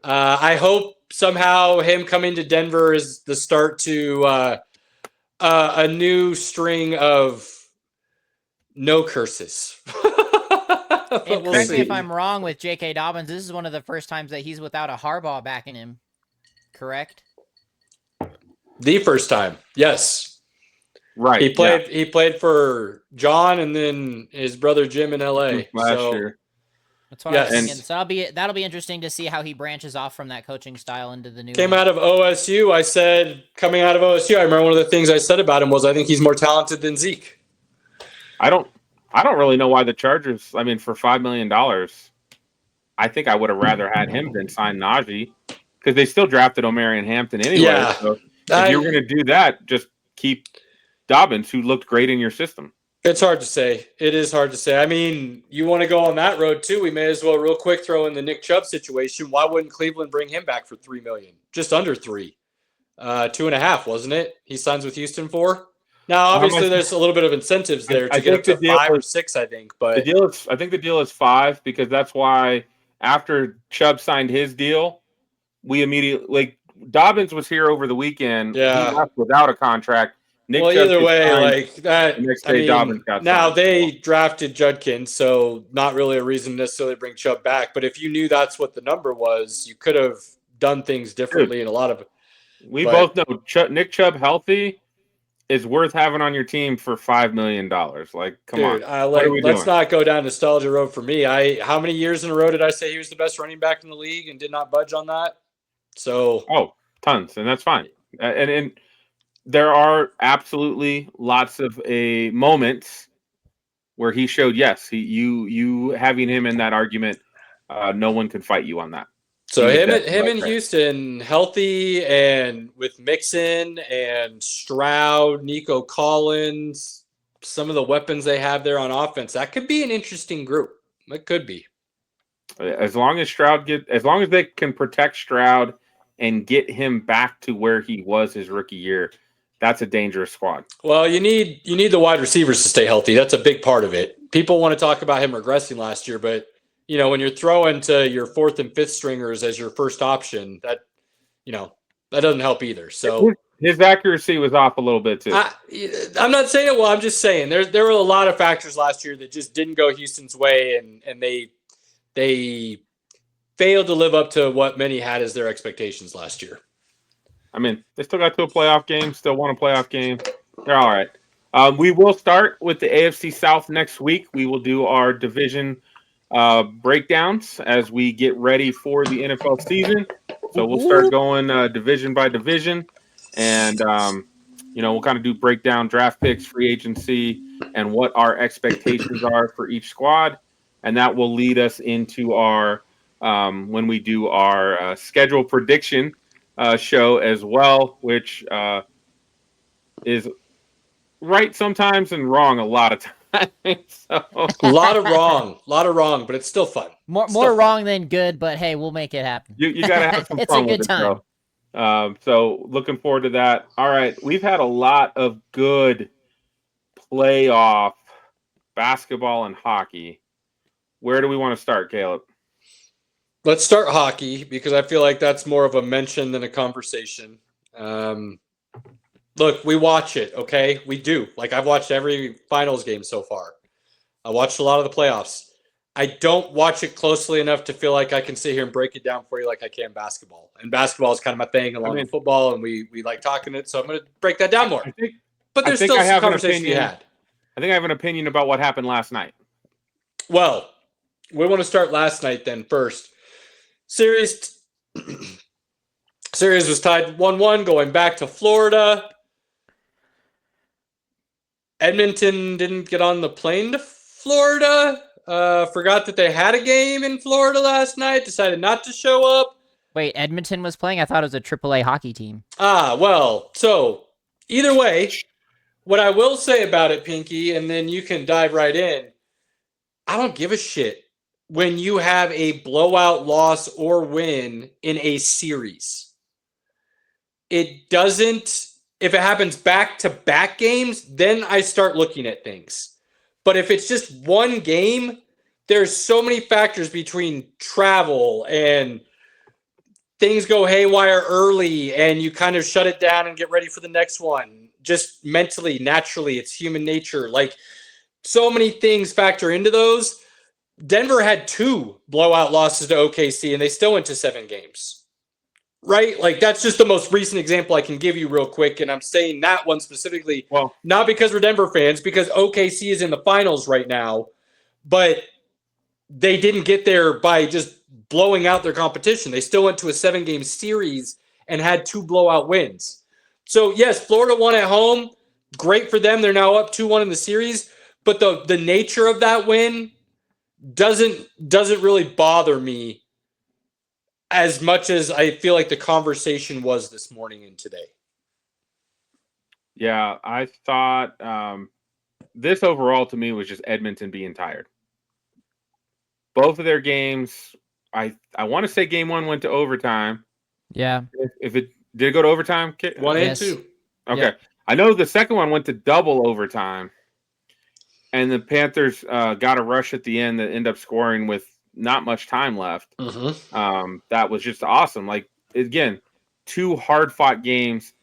I hope somehow him coming to Denver is the start to a new string of no curses. And correct me if I'm wrong with J.K. Dobbins. This is one of the first times that he's without a Harbaugh backing him. Correct? The first time, yes. Right. He played for John and then his brother Jim in L.A. last year. That's what I was thinking. So that'll be interesting to see how he branches off from that coaching style into the new. Came out of OSU. I said, coming out of OSU, I remember one of the things I said about him was I think he's more talented than Zeke. I don't really know why the Chargers. I mean, for $5 million, I think I would have rather had him than sign Najee, because they still drafted Omarion Hampton anyway. Yeah. So if you're going to do that, just keep Dobbins, who looked great in your system. It's hard to say. It is hard to say. I mean, you want to go on that road too. We may as well real quick throw in the Nick Chubb situation. Why wouldn't Cleveland bring him back for $3 million? Just under 3, 2.5, wasn't it? He signs with Houston for. Now, obviously, there's a little bit of incentives there to get up to 5 or 6, I think. But I think the deal is 5, because that's why after Chubb signed his deal, we immediately Dobbins was here over the weekend. Yeah, he left without a contract. Either way, that. The next day, Dobbins got now signed. They drafted Judkins, so not really a reason to necessarily bring Chubb back. But if you knew that's what the number was, you could have done things differently in a lot of. We both know Nick Chubb healthy is worth having on your team for $5 million. Like, come on. Let's not go down nostalgia road for me. How many years in a row did I say he was the best running back in the league and did not budge on that? So tons, and that's fine. And there are absolutely lots of moments where he showed you having him in that argument. No one can fight you on that. So him in Houston, healthy and with Mixon and Stroud, Nico Collins, some of the weapons they have there on offense, that could be an interesting group. It could be. As long as they can protect Stroud and get him back to where he was his rookie year, that's a dangerous squad. Well, you need the wide receivers to stay healthy. That's a big part of it. People want to talk about him regressing last year, but when you're throwing to your fourth and fifth stringers as your first option, that doesn't help either. So his accuracy was off a little bit too. I'm not saying it. Well, I'm just saying there were a lot of factors last year that just didn't go Houston's way, and they failed to live up to what many had as their expectations last year. I mean, they still got to a playoff game, still won a playoff game. They're all right. We will start with the AFC South next week. We will do our division breakdowns as we get ready for the NFL season. So we'll start going division by division, and we'll kind of do breakdown draft picks, free agency, and what our expectations are for each squad, and that will lead us into our when we do our schedule prediction show as well, which is right sometimes and wrong a lot of times. So. A lot of wrong, but it's still fun. More wrong than good, but hey, we'll make it happen. You got to have some it's fun a good with time. It, so looking forward to that. All right, we've had a lot of good playoff basketball and hockey. Where do we want to start, Caleb? Let's start hockey because I feel like that's more of a mention than a conversation. Look, we watch it, okay? We do. Like, I've watched every finals game so far. I watched a lot of the playoffs. I don't watch it closely enough to feel like I can sit here and break it down for you like I can basketball. And basketball is kind of my thing along with football, and we like talking it, so I'm going to break that down more. But there's still some conversation to be had. I think I have an opinion about what happened last night. Well, we want to start last night then first. Series was tied 1-1 going back to Florida. Edmonton didn't get on the plane to Florida. Forgot that they had a game in Florida last night. Decided not to show up. Wait, Edmonton was playing? I thought it was a AAA hockey team. Well, so either way, what I will say about it, Pinky, and then you can dive right in. I don't give a shit when you have a blowout loss or win in a series. It doesn't, if it happens back-to-back games, then I start looking at things. But if it's just one game, there's so many factors between travel and things go haywire early and you kind of shut it down and get ready for the next one. Just mentally, naturally, it's human nature. Like, so many things factor into those. Denver had 2 blowout losses to OKC, and they still went to 7 games. Right? Like, that's just the most recent example I can give you real quick, and I'm saying that one specifically, not because we're Denver fans, because OKC is in the finals right now, but they didn't get there by just blowing out their competition. They still went to a 7-game series and had 2 blowout wins. So, yes, Florida won at home. Great for them. They're now up 2-1 in the series, but the nature of that win doesn't really bother me as much as I feel like the conversation was this morning and today. Yeah, I thought this overall to me was just Edmonton being tired. Both of their games, I want to say game 1 went to overtime. Yeah. If it did it go to overtime? 1 and 2. Okay. Yeah. I know the second one went to double overtime. And the Panthers got a rush at the end that ended up scoring with not much time left. Mm-hmm. That was just awesome. Like, again, 2 hard-fought games.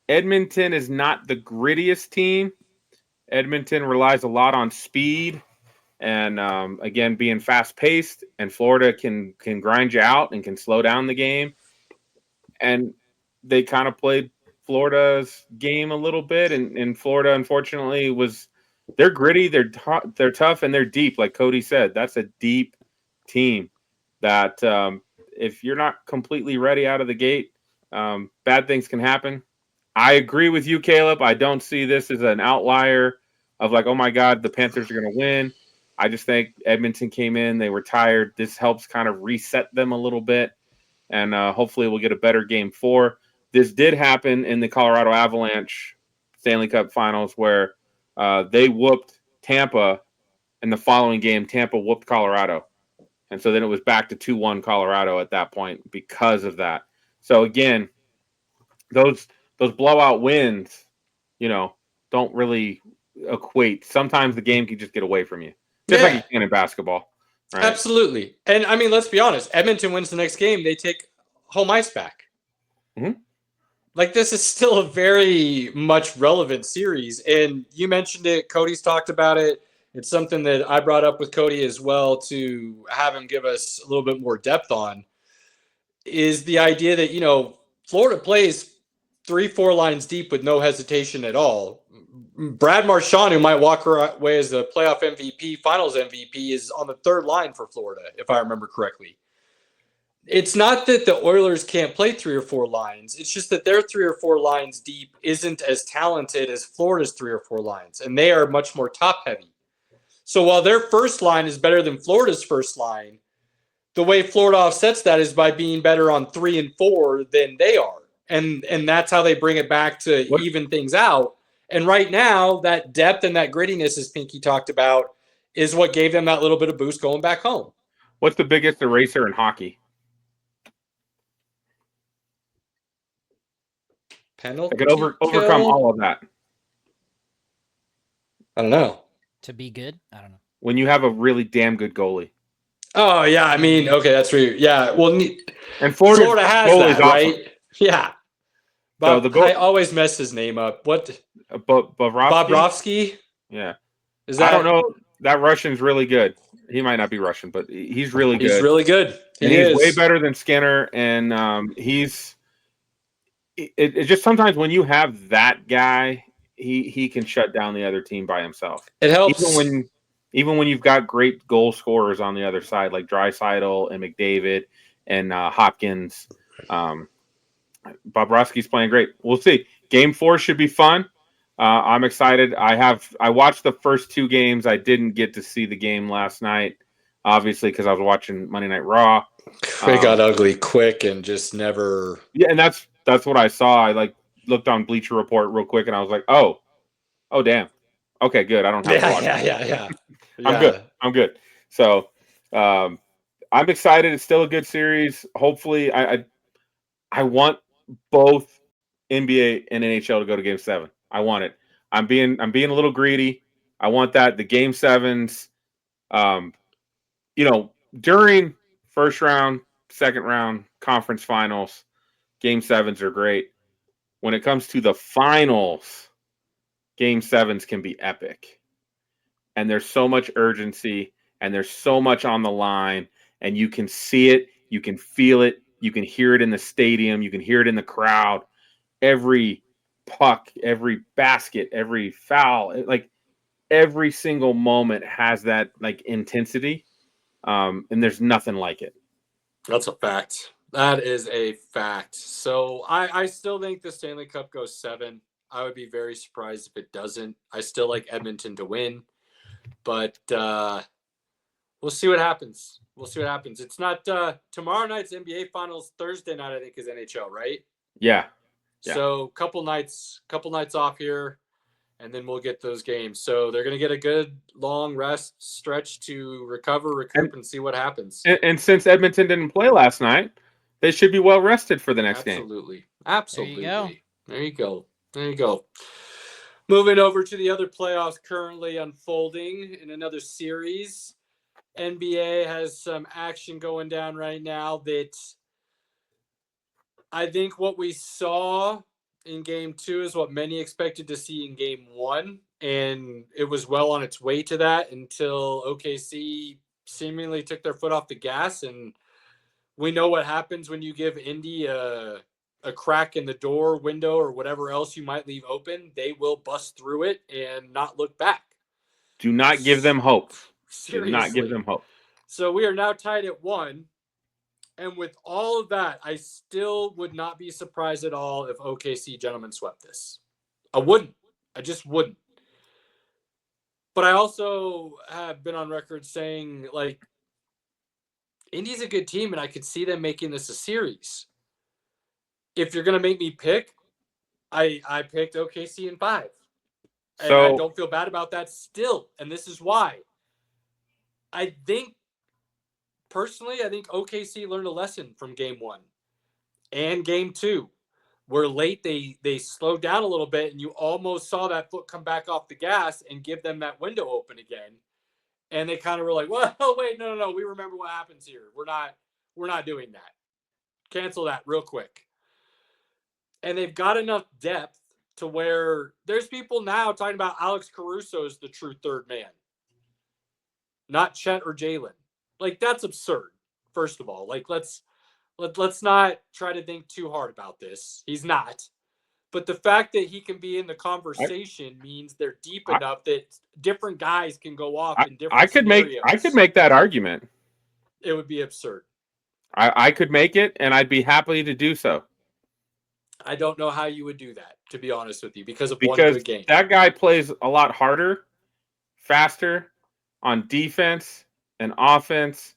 Edmonton is not the grittiest team. Edmonton relies a lot on speed and, again, being fast-paced. And Florida can grind you out and can slow down the game. And they kind of played Florida's game a little bit. And Florida, unfortunately, they're gritty, they're tough, and they're deep. Like Cody said, that's a deep team that if you're not completely ready out of the gate, bad things can happen. I agree with you, Caleb. I don't see this as an outlier of like, oh my God, the Panthers are going to win. I just think Edmonton came in, they were tired. This helps kind of reset them a little bit, and hopefully we'll get a better game 4. This did happen in the Colorado Avalanche Stanley Cup Finals where they whooped Tampa in the following game. Tampa whooped Colorado. And so then it was back to 2-1 Colorado at that point because of that. So again, those blowout wins, don't really equate. Sometimes the game can just get away from you, just like you can in basketball. Right? Absolutely. And I mean, let's be honest. Edmonton wins the next game. They take home ice back. Mm-hmm. Like, this is still a very much relevant series. And you mentioned it. Cody's talked about it. It's something that I brought up with Cody as well to have him give us a little bit more depth on, is the idea that, Florida plays 3-4 lines deep with no hesitation at all. Brad Marchand, who might walk away as the playoff MVP, finals MVP, is on the third line for Florida, if I remember correctly. It's not that the Oilers can't play 3 or 4 lines. It's just that their 3 or 4 lines deep isn't as talented as Florida's 3 or 4 lines, and they are much more top heavy. So while their first line is better than Florida's first line, the way Florida offsets that is by being better on 3 and 4 than they are. And that's how they bring it back to even things out. And right now, that depth and that grittiness, as Pinky talked about, is what gave them that little bit of boost going back home. What's the biggest eraser in hockey? Penalty. I could overcome all of that. I don't know. To be good? I don't know. When you have a really damn good goalie. Oh, yeah. I mean, okay, that's where yeah. Well, and Florida has that, awesome. right? Yeah. Bob, so I always mess his name up. What? Bobrovsky? Yeah. Is that? I don't know. That Russian's really good. He might not be Russian, but he's really good. He's really good. He's way better than Skinner, and he's. It just sometimes when you have that guy, he can shut down the other team by himself. It helps even when you've got great goal scorers on the other side, like Draisaitl and McDavid and Hopkins. Bobrovsky's playing great. We'll see. Game 4 should be fun. I'm excited. I watched the first 2 games. I didn't get to see the game last night, obviously, because I was watching Monday Night Raw. It got ugly quick and just never. Yeah, and that's what I saw. I looked on Bleacher Report real quick, and I was like, oh damn. Okay, good. I don't have to watch. Yeah. I'm good. So I'm excited. It's still a good series. Hopefully, I want both NBA and NHL to go to Game 7. I want it. I'm being a little greedy. I want that. The Game 7s, during first round, second round, conference finals, Game 7s are great. When it comes to the finals, Game 7s can be epic. And there's so much urgency, and there's so much on the line, and you can see it, you can feel it, you can hear it in the stadium, you can hear it in the crowd. Every puck, every basket, every foul, every single moment has that intensity, and there's nothing like it. That's a fact. That is a fact. So I still think the Stanley Cup goes 7. I would be very surprised if it doesn't. I still like Edmonton to win, but we'll see what happens. It's not tomorrow night's NBA Finals. Thursday night, I think, is NHL, right? Yeah. So couple nights off here, and then we'll get those games. So they're going to get a good long rest stretch to recoup, and see what happens. And since Edmonton didn't play last night, they should be well rested for the next game. Absolutely. There you go. Moving over to the other playoffs currently unfolding in another series. NBA has some action going down right now that I think what we saw in Game 2 is what many expected to see in Game 1, and it was well on its way to that until OKC seemingly took their foot off the gas, and we know what happens when you give Indy a crack in the door, window, or whatever else you might leave open. They will bust through it and not look back. Do not give them hope. Seriously. Do not give them hope. So we are now tied at 1. And with all of that, I still would not be surprised at all if OKC gentlemen swept this. I wouldn't. I just wouldn't. But I also have been on record saying, Indy's a good team, and I could see them making this a series. If you're going to make me pick, I picked OKC in 5. And I don't feel bad about that still. And this is why. Personally, I think OKC learned a lesson from Game 1. and game 2 were late. They slowed down a little bit, and you almost saw that foot come back off the gas and give them that window open again. And they kind of were like, well, wait, no. We remember what happens here. We're not doing that. Cancel that real quick. And they've got enough depth to where there's people now talking about Alex Caruso as the true third man, not Chet or Jalen. Like, that's absurd. First of all, like, let's not try to think too hard about this. He's not. But the fact that he can be in the conversation means they're deep enough that different guys can go off in different scenarios. I could make that argument. It would be absurd. I could make it, and I'd be happy to do so. I don't know how you would do that, to be honest with you, because one good game. That guy plays a lot harder, faster on defense and offense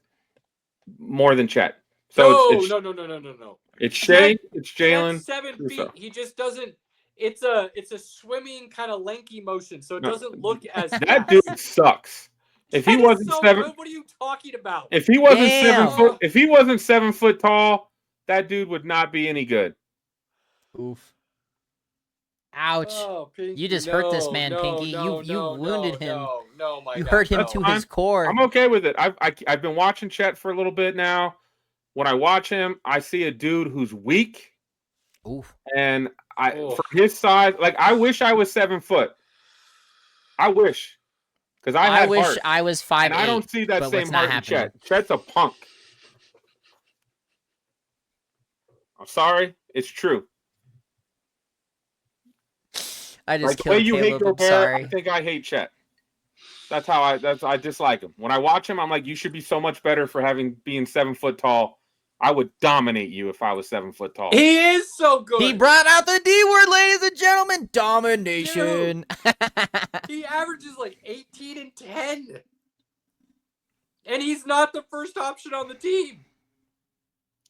more than Chet. So no. It's Shea, it's Jalen. 7 feet. He just doesn't. It's a swimming kind of lanky motion, so it doesn't look as that fast. dude sucks. If he wasn't 7, good. What are you talking about? If he wasn't 7 foot, if he wasn't 7 foot tall, that dude would not be any good. Oof. Ouch. Oh, Pinky, you just hurt this man, Pinky. You wounded him. No, my you God, hurt him to his core. I'm okay with it. I've been watching Chet for a little bit now. When I watch him, I see a dude who's weak. Oof. And for his size, like, I wish I was 7 foot. I wish. Because I wish heart. I was 5'8". And I don't see that same heart in Chet. Chet's a punk. I'm sorry. It's true. I just like the way you hate Caleb, Gobert, I think I hate Chet. That's how I dislike him. When I watch him, I'm like, you should be so much better for being 7 foot tall. I would dominate you if I was 7 foot tall. He is so good. He brought out the D word, ladies and gentlemen. Domination. He averages like 18 and 10. And he's not the first option on the team.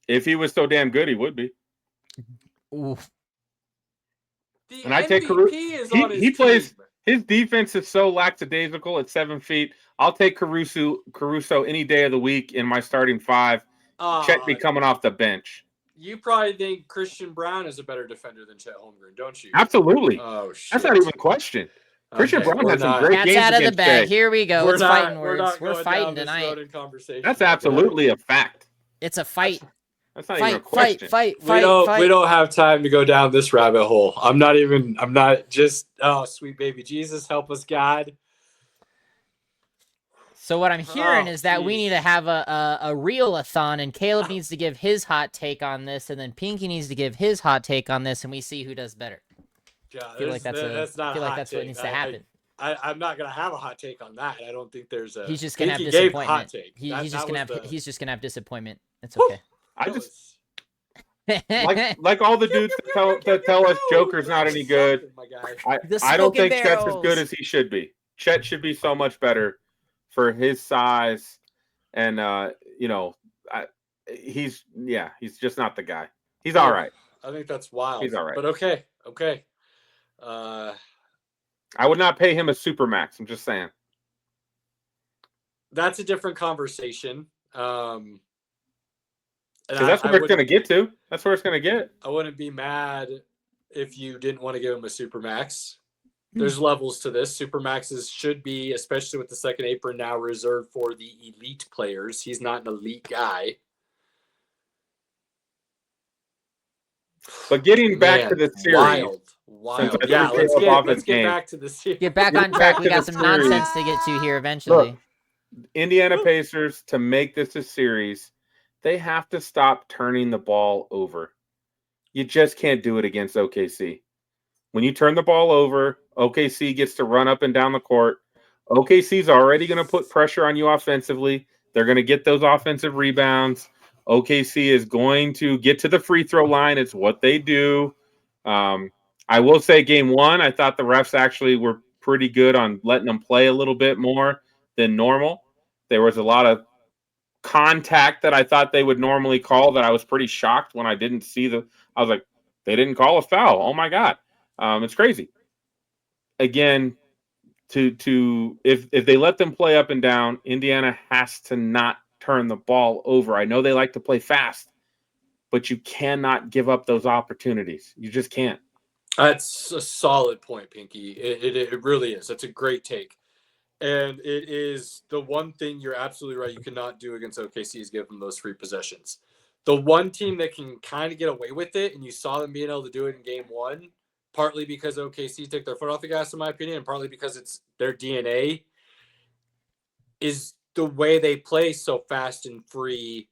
If he was so damn good, he would be. Oof. The and I take Caruso. He plays. His defense is so lackadaisical at 7 feet. I'll take Caruso any day of the week in my starting 5. Chet be coming off the bench. You probably think Christian Brown is a better defender than Chet Holmgren, don't you? Absolutely. Oh, shit. That's not even a question. Christian Brown had some great games out of the bag. Chet. Here we go. It's fighting words. We're fighting tonight. That's absolutely a fact. It's a fight. That's not even a question. Fight. We don't have time to go down this rabbit hole. I'm not just, oh, sweet baby Jesus, help us, God. So what I'm hearing is that we need to have a real-a-thon, and Caleb needs to give his hot take on this, and then Pinky needs to give his hot take on this, and we see who does better. Yeah, I feel like that's what needs to happen. I'm not gonna have a hot take on that. I don't think there's a. He's just gonna have Pinky disappointment. Hot take. He's just gonna have disappointment. It's okay. I just like all the dudes that tell us Joker's not any good. I don't think Chet's as good as he should be. Chet should be so much better for his size, and he's just not the guy. He's all right. I think that's wild. He's all right. But okay. I would not pay him a supermax. I'm just saying. That's a different conversation. Because that's where it's going to get to. That's where it's going to get. I wouldn't be mad if you didn't want to give him a supermax. There's levels to this. Supermaxes should be, especially with the second apron now, reserved for the elite players. He's not an elite guy. But getting back to the series. Wild. Yeah, let's get back to the series. Get back on track. We got some nonsense to get to here eventually. Look, Indiana Pacers, to make this a series, they have to stop turning the ball over. You just can't do it against OKC. When you turn the ball over, OKC gets to run up and down the court. OKC's already going to put pressure on you offensively. They're going to get those offensive rebounds. OKC is going to get to the free throw line. It's what they do. I will say game 1, I thought the refs actually were pretty good on letting them play a little bit more than normal. There was a lot of contact that I thought they would normally call that I was pretty shocked when I didn't see I was like, they didn't call a foul. Oh my God. It's crazy. Again, if they let them play up and down, Indiana has to not turn the ball over. I know they like to play fast, but you cannot give up those opportunities. You just can't. That's a solid point, Pinky. It really is. That's a great take. And it is the one thing you're absolutely right. You cannot do against OKC is give them those free possessions. The one team that can kind of get away with it, and you saw them being able to do it in game one, partly because OKC took their foot off the gas, in my opinion, and partly because it's their DNA, is the way they play so fast and free.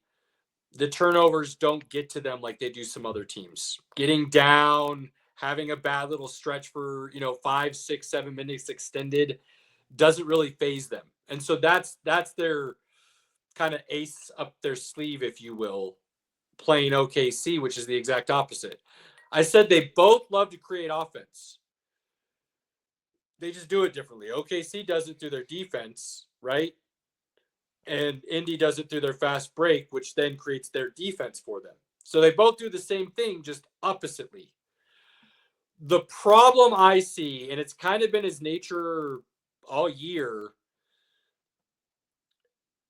The turnovers don't get to them like they do some other teams. Getting down, having a bad little stretch for 5, 6, 7 minutes extended doesn't really phase them. And so that's their kind of ace up their sleeve, if you will, playing OKC, which is the exact opposite. I said they both love to create offense. They just do it differently. OKC does it through their defense, right? And Indy does it through their fast break, which then creates their defense for them. So they both do the same thing, just oppositely. The problem I see, and it's kind of been his nature all year,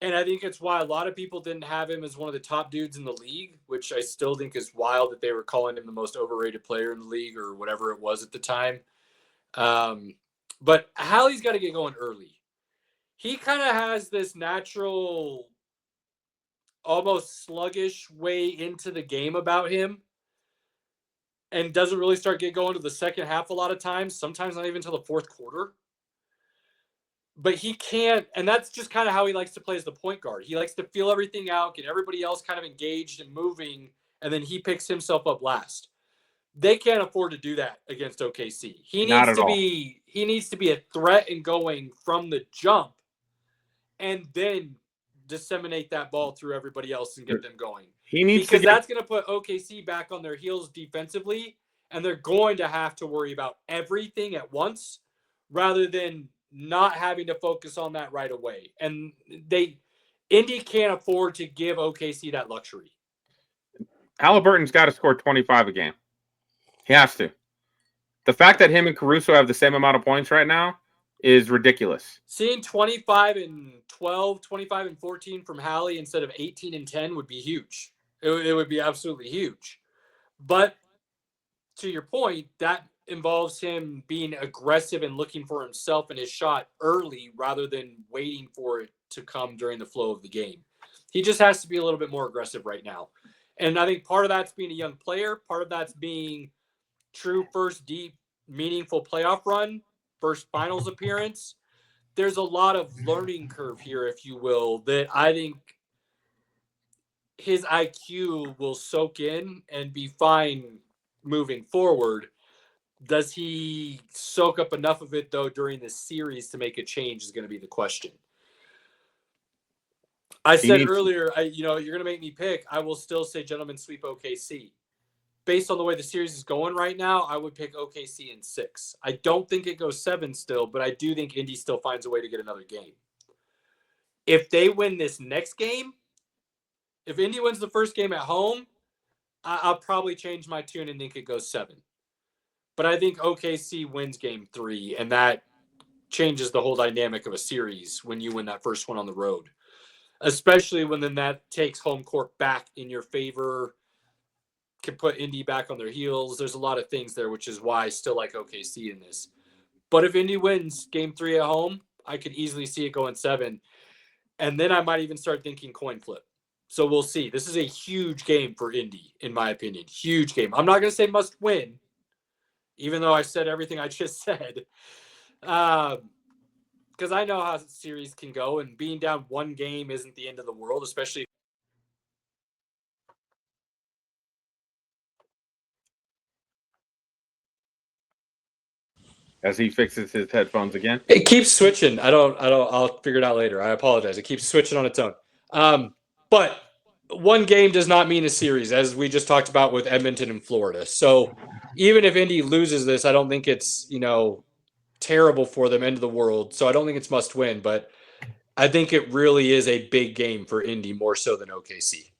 and I think it's why a lot of people didn't have him as one of the top dudes in the league, which I still think is wild that they were calling him the most overrated player in the league or whatever it was at the time. But Hallie's got to get going early. He kind of has this natural, almost sluggish way into the game about him and doesn't really start get going to the second half a lot of times, sometimes not even until the fourth quarter. But he can't, and that's just kind of how he likes to play as the point guard. He likes to feel everything out, get everybody else kind of engaged and moving, and then he picks himself up last. They can't afford to do that against OKC. He needs to be a threat and going from the jump, and then disseminate that ball through everybody else and get them going. Because that's going to put OKC back on their heels defensively, and they're going to have to worry about everything at once rather than not having to focus on that right away. And Indy can't afford to give OKC that luxury. Halliburton's got to score 25 a game. He has to. The fact that him and Caruso have the same amount of points right now is ridiculous. Seeing 25 and 12, 25 and 14 from Hallie instead of 18 and 10 would be huge. It would be absolutely huge. But to your point, that involves him being aggressive and looking for himself and his shot early rather than waiting for it to come during the flow of the game. He just has to be a little bit more aggressive right now. And I think part of that's being a young player. Part of that's being true first deep, meaningful playoff run, first finals appearance. There's a lot of learning curve here, if you will, that I think his IQ will soak in and be fine moving forward. Does he soak up enough of it, though, during this series to make a change is going to be the question. I said earlier, you're going to make me pick. I will still say gentlemen sweep OKC. Based on the way the series is going right now, I would pick OKC in 6. I don't think it goes 7 still, but I do think Indy still finds a way to get another game. If they win this next game, if Indy wins the first game at home, I'll probably change my tune and think it goes 7. But I think OKC wins game 3, and that changes the whole dynamic of a series when you win that first one on the road, especially when then that takes home court back in your favor, can put Indy back on their heels. There's a lot of things there, which is why I still like OKC in this. But if Indy wins game 3 at home, I could easily see it going 7. And then I might even start thinking coin flip. So we'll see. This is a huge game for Indy, in my opinion. Huge game. I'm not going to say must win, even though I said everything I just said. Because I know how the series can go, and being down one game isn't the end of the world, especially as he fixes his headphones again. It keeps switching. I'll figure it out later. I apologize. It keeps switching on its own. But one game does not mean a series, as we just talked about with Edmonton and Florida. So even if Indy loses this, I don't think it's, terrible for them, end of the world. So I don't think it's must win, but I think it really is a big game for Indy, more so than OKC.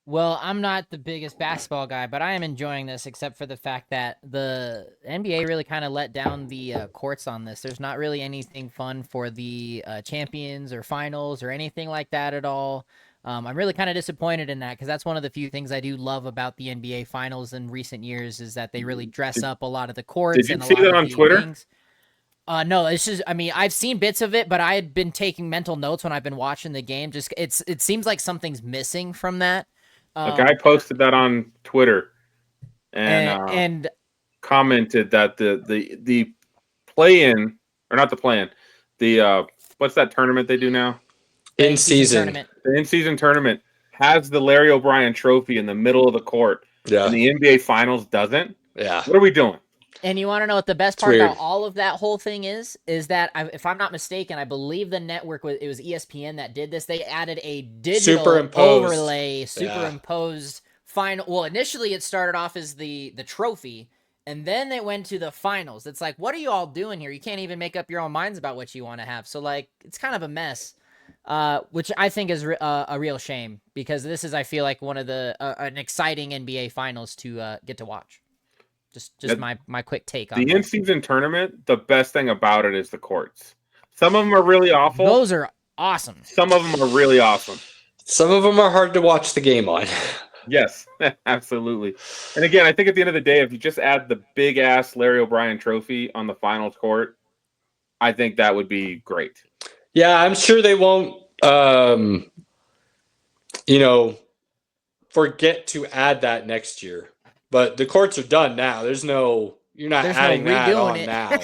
Well, I'm not the biggest basketball guy, but I am enjoying this, except for the fact that the NBA really kind of let down the courts on this. There's not really anything fun for the champions or finals or anything like that at all. I'm really kind of disappointed in that because that's one of the few things I do love about the NBA Finals in recent years is that they really dress up a lot of the courts Did you and a see lot that of on the Twitter? wings. No, it's just, I mean, I've seen bits of it, but I had been taking mental notes when I've been watching the game. Just it seems like something's missing from that. A guy posted that on Twitter and and commented that the play-in, or not the play-in, the what's that tournament they do now? the In-season tournament. The in-season tournament has the Larry O'Brien trophy in the middle of the court, and the NBA Finals doesn't. Yeah. What are we doing? And you want to know what the best part weird. about all of that whole thing is that if I'm not mistaken, I believe the network it was ESPN that did this. They added a digital Superimposed. overlay, superimposed final. Well, initially it started off as the trophy, and then they went to the finals. It's like, what are you all doing here? You can't even make up your own minds about what you want to have. So like, it's kind of a mess, which I think is a real shame because this is, I feel like, one of the an exciting NBA Finals to get to watch. Just my quick take on the that. in-season tournament. The best thing about it is the courts. Some of them are really awful. Those are awesome. Some of them are really awesome. Some of them are hard to watch the game on. Yes, absolutely. And again, I think at the end of the day, if you just add the big ass Larry O'Brien trophy on the finals court, I think that would be great. Yeah, I'm sure they won't, forget to add that next year. But the courts are done now. You're not adding that on now.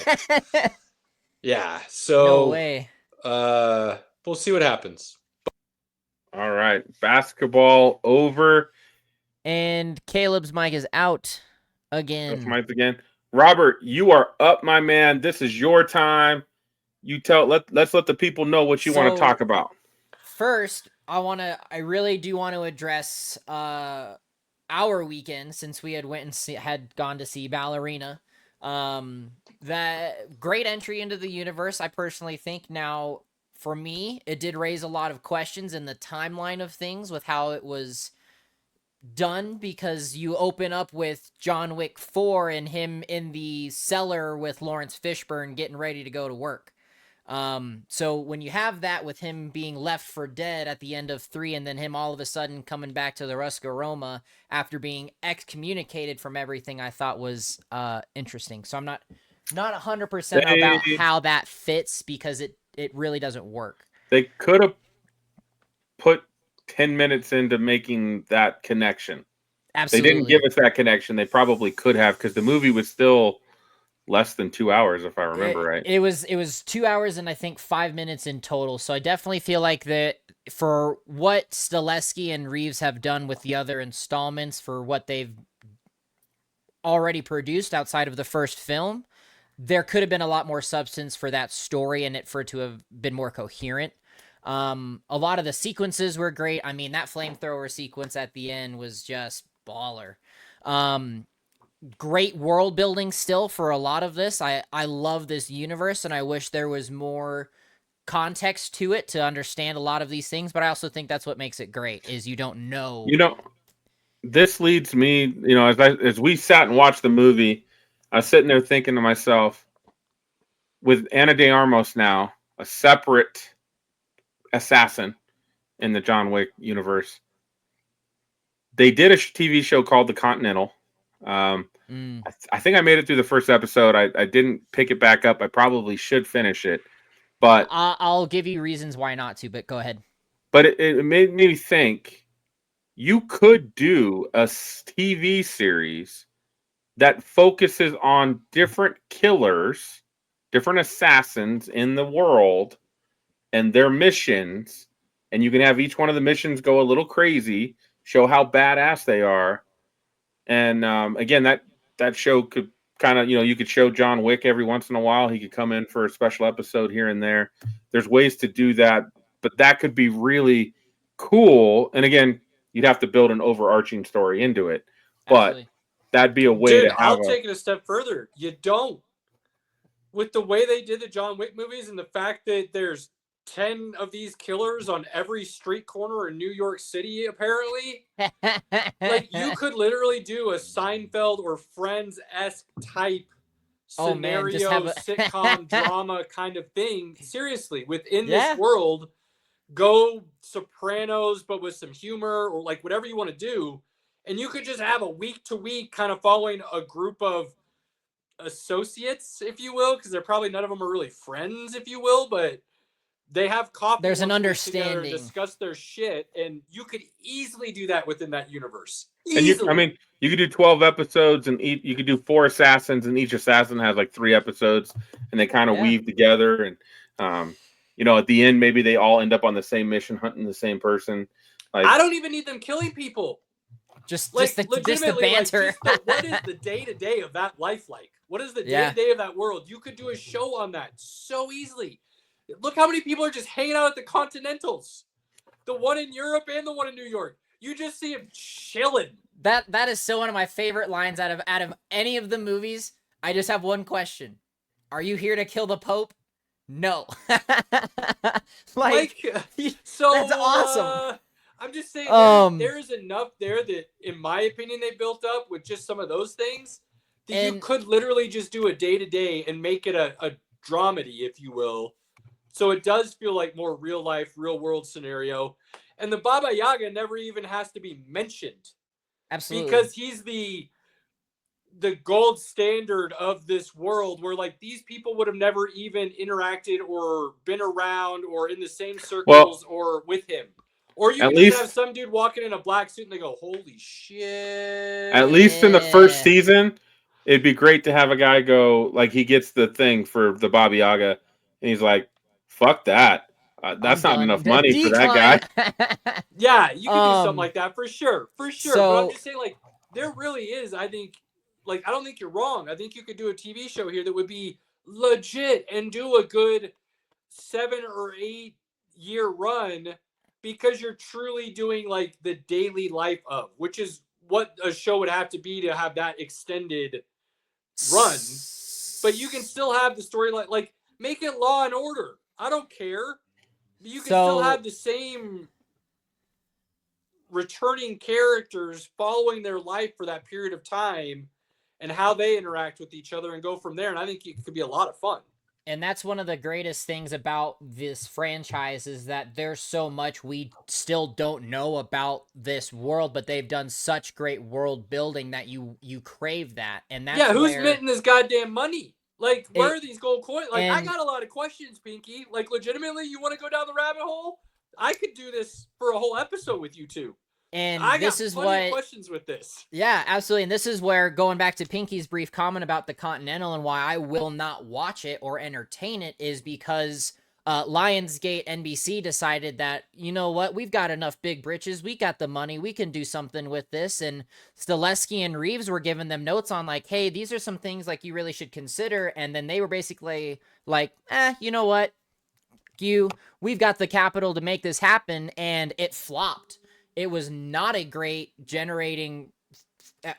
Yeah, so No way. We'll see what happens. All right, basketball over. And Caleb's mic is out again. That's Mike again. Robert, you are up, my man. This is your time. You let's let the people know what you want to talk about. First, I really do want to address our weekend since we had had gone to see Ballerina. That great entry into the universe, I personally think. Now, for me, it did raise a lot of questions in the timeline of things with how it was done, because you open up with John Wick 4 and him in the cellar with Lawrence Fishburne getting ready to go to work. So when you have that with him being left for dead at the end of 3 and then him all of a sudden coming back to the Ruska Roma after being excommunicated from everything, I thought was interesting. So I'm not 100% about how that fits because it really doesn't work. They could have put 10 minutes into making that connection. Absolutely. They didn't give us that connection. They probably could have, because the movie was still less than 2 hours, if I remember right. It was 2 hours and I think 5 minutes in total. So I definitely feel like that for what Stileski and Reeves have done with the other installments, for what they've already produced outside of the first film, there could have been a lot more substance for that story and for it to have been more coherent. A lot of the sequences were great. I mean, that flamethrower sequence at the end was just baller. Great world building still for a lot of this. I love this universe, and I wish there was more context to it to understand a lot of these things, but I also think that's what makes it great, is you don't know. This leads me, as we sat and watched the movie, I was sitting there thinking to myself, with Ana de Armas now, a separate assassin in the John Wick universe, they did a TV show called The Continental. I think I made it through the first episode. I didn't pick it back up. I probably should finish it, but I'll give you reasons why not to, but go ahead. But it made me think, you could do a TV series that focuses on different killers, different assassins in the world and their missions, and you can have each one of the missions go a little crazy, show how badass they are. And again, that show could kind of, you could show John Wick every once in a while. He could come in for a special episode here and there. There's ways to do that, but that could be really cool. And again, you'd have to build an overarching story into it. But Absolutely. that'd be a way to have I'll take it a step further. You don't. With the way they did the John Wick movies and the fact that there's 10 of these killers on every street corner in New York City, apparently. Like, you could literally do a Seinfeld or Friends-esque type scenario, have a sitcom, drama kind of thing. Seriously, within this world, go Sopranos, but with some humor, or like whatever you want to do. And you could just have a week to week kind of following a group of associates, if you will, because they're probably none of them are really friends, if you will, but they have coffee. There's an once a week together and understanding. discuss their shit, and you could easily do that within that universe. And you, Easily. I mean, you could do 12 episodes, and you could do 4 assassins, and each assassin has like 3 episodes, and they kind of weave together. And at the end, maybe they all end up on the same mission, hunting the same person. Like, I don't even need them killing people. Just Like, the legitimately, banter. what is the day-to-day of that life like? What is the day-to-day of that world? You could do a show on that so easily. Look how many people are just hanging out at the Continentals. The one in Europe and the one in New York. You just see them chilling. That is so one of my favorite lines out of any of the movies. I just have one question. Are you here to kill the Pope? No. So that's awesome. I'm just saying there is enough there that, in my opinion, they built up with just some of those things that you could literally just do a day-to-day and make it a dramedy, if you will. So it does feel like more real life, real world scenario. And the Baba Yaga never even has to be mentioned. Absolutely. Because he's the gold standard of this world, where like these people would have never even interacted or been around or in the same circles or with him. Or you can just have some dude walking in a black suit and they go, holy shit. At least in the first season, it'd be great to have a guy go, like, he gets the thing for the Baba Yaga, and he's like, fuck that. That's not enough money for that guy. Yeah, you can do something like that for sure. For sure. But I'm just saying, like, there really is, I think, like, I don't think you're wrong. I think you could do a TV show here that would be legit and do a good 7 or 8 year run, because you're truly doing like the daily life of, which is what a show would have to be to have that extended run. But you can still have the storyline, like make it Law and Order. I don't care. You can still have the same returning characters following their life for that period of time and how they interact with each other and go from there. And I think it could be a lot of fun. And that's one of the greatest things about this franchise, is that there's so much we still don't know about this world, but they've done such great world building that you crave that. And that's who's minting this goddamn money? Like, where are these gold coins? Like, I got a lot of questions, Pinky. Like, legitimately, you want to go down the rabbit hole? I could do this for a whole episode with you two. And I this got is plenty of questions with this. Yeah, absolutely. And this is where, going back to Pinky's brief comment about the Continental and why I will not watch it or entertain it, is because Lionsgate NBC decided that, you know what, we've got enough big britches, we got the money, we can do something with this. And Stileski and Reeves were giving them notes on like, hey, these are some things like you really should consider. And then they were basically like, you know what, we've got the capital to make this happen. And it flopped. It was not a great generating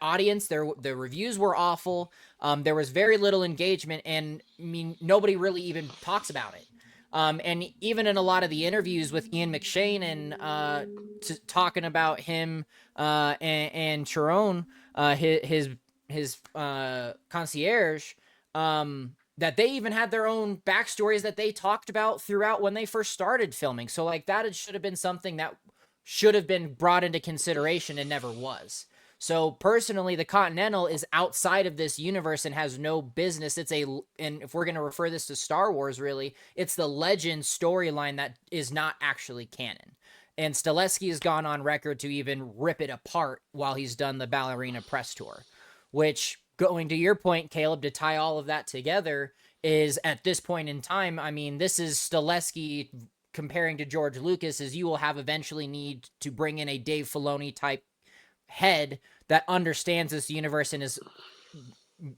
audience. The reviews were awful. There was very little engagement, and I mean, nobody really even talks about it. And even in a lot of the interviews with Ian McShane and talking about him and Chiron, his concierge, that they even had their own backstories that they talked about throughout when they first started filming. So like that should have been something that should have been brought into consideration and never was. So personally, the Continental is outside of this universe and has no business. And if we're going to refer this to Star Wars, really, it's the Legend storyline that is not actually canon. And Stileski has gone on record to even rip it apart while he's done the Ballerina press tour, which, going to your point, Caleb, to tie all of that together, is at this point in time, I mean, this is Stileski comparing to George Lucas, is you will have eventually need to bring in a Dave Filoni type head that understands this universe and is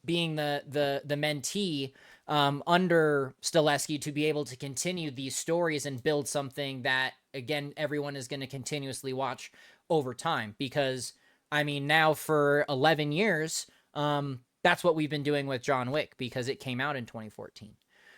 being the mentee under Stileski to be able to continue these stories and build something that, again, everyone is going to continuously watch over time. Because, I mean, now for 11 years, that's what we've been doing with John Wick, because it came out in 2014.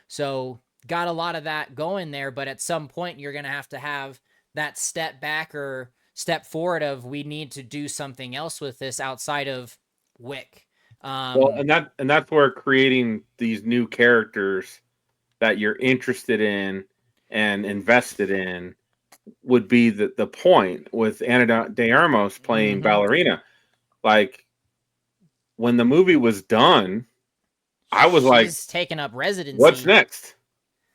So got a lot of that going there, but at some point you're going to have that step back or step forward of, we need to do something else with this outside of Wick. Well, and that's where creating these new characters that you're interested in and invested in would be the point with Ana de Armas playing ballerina. Like, when the movie was done, I was She's taking up residency. what's next?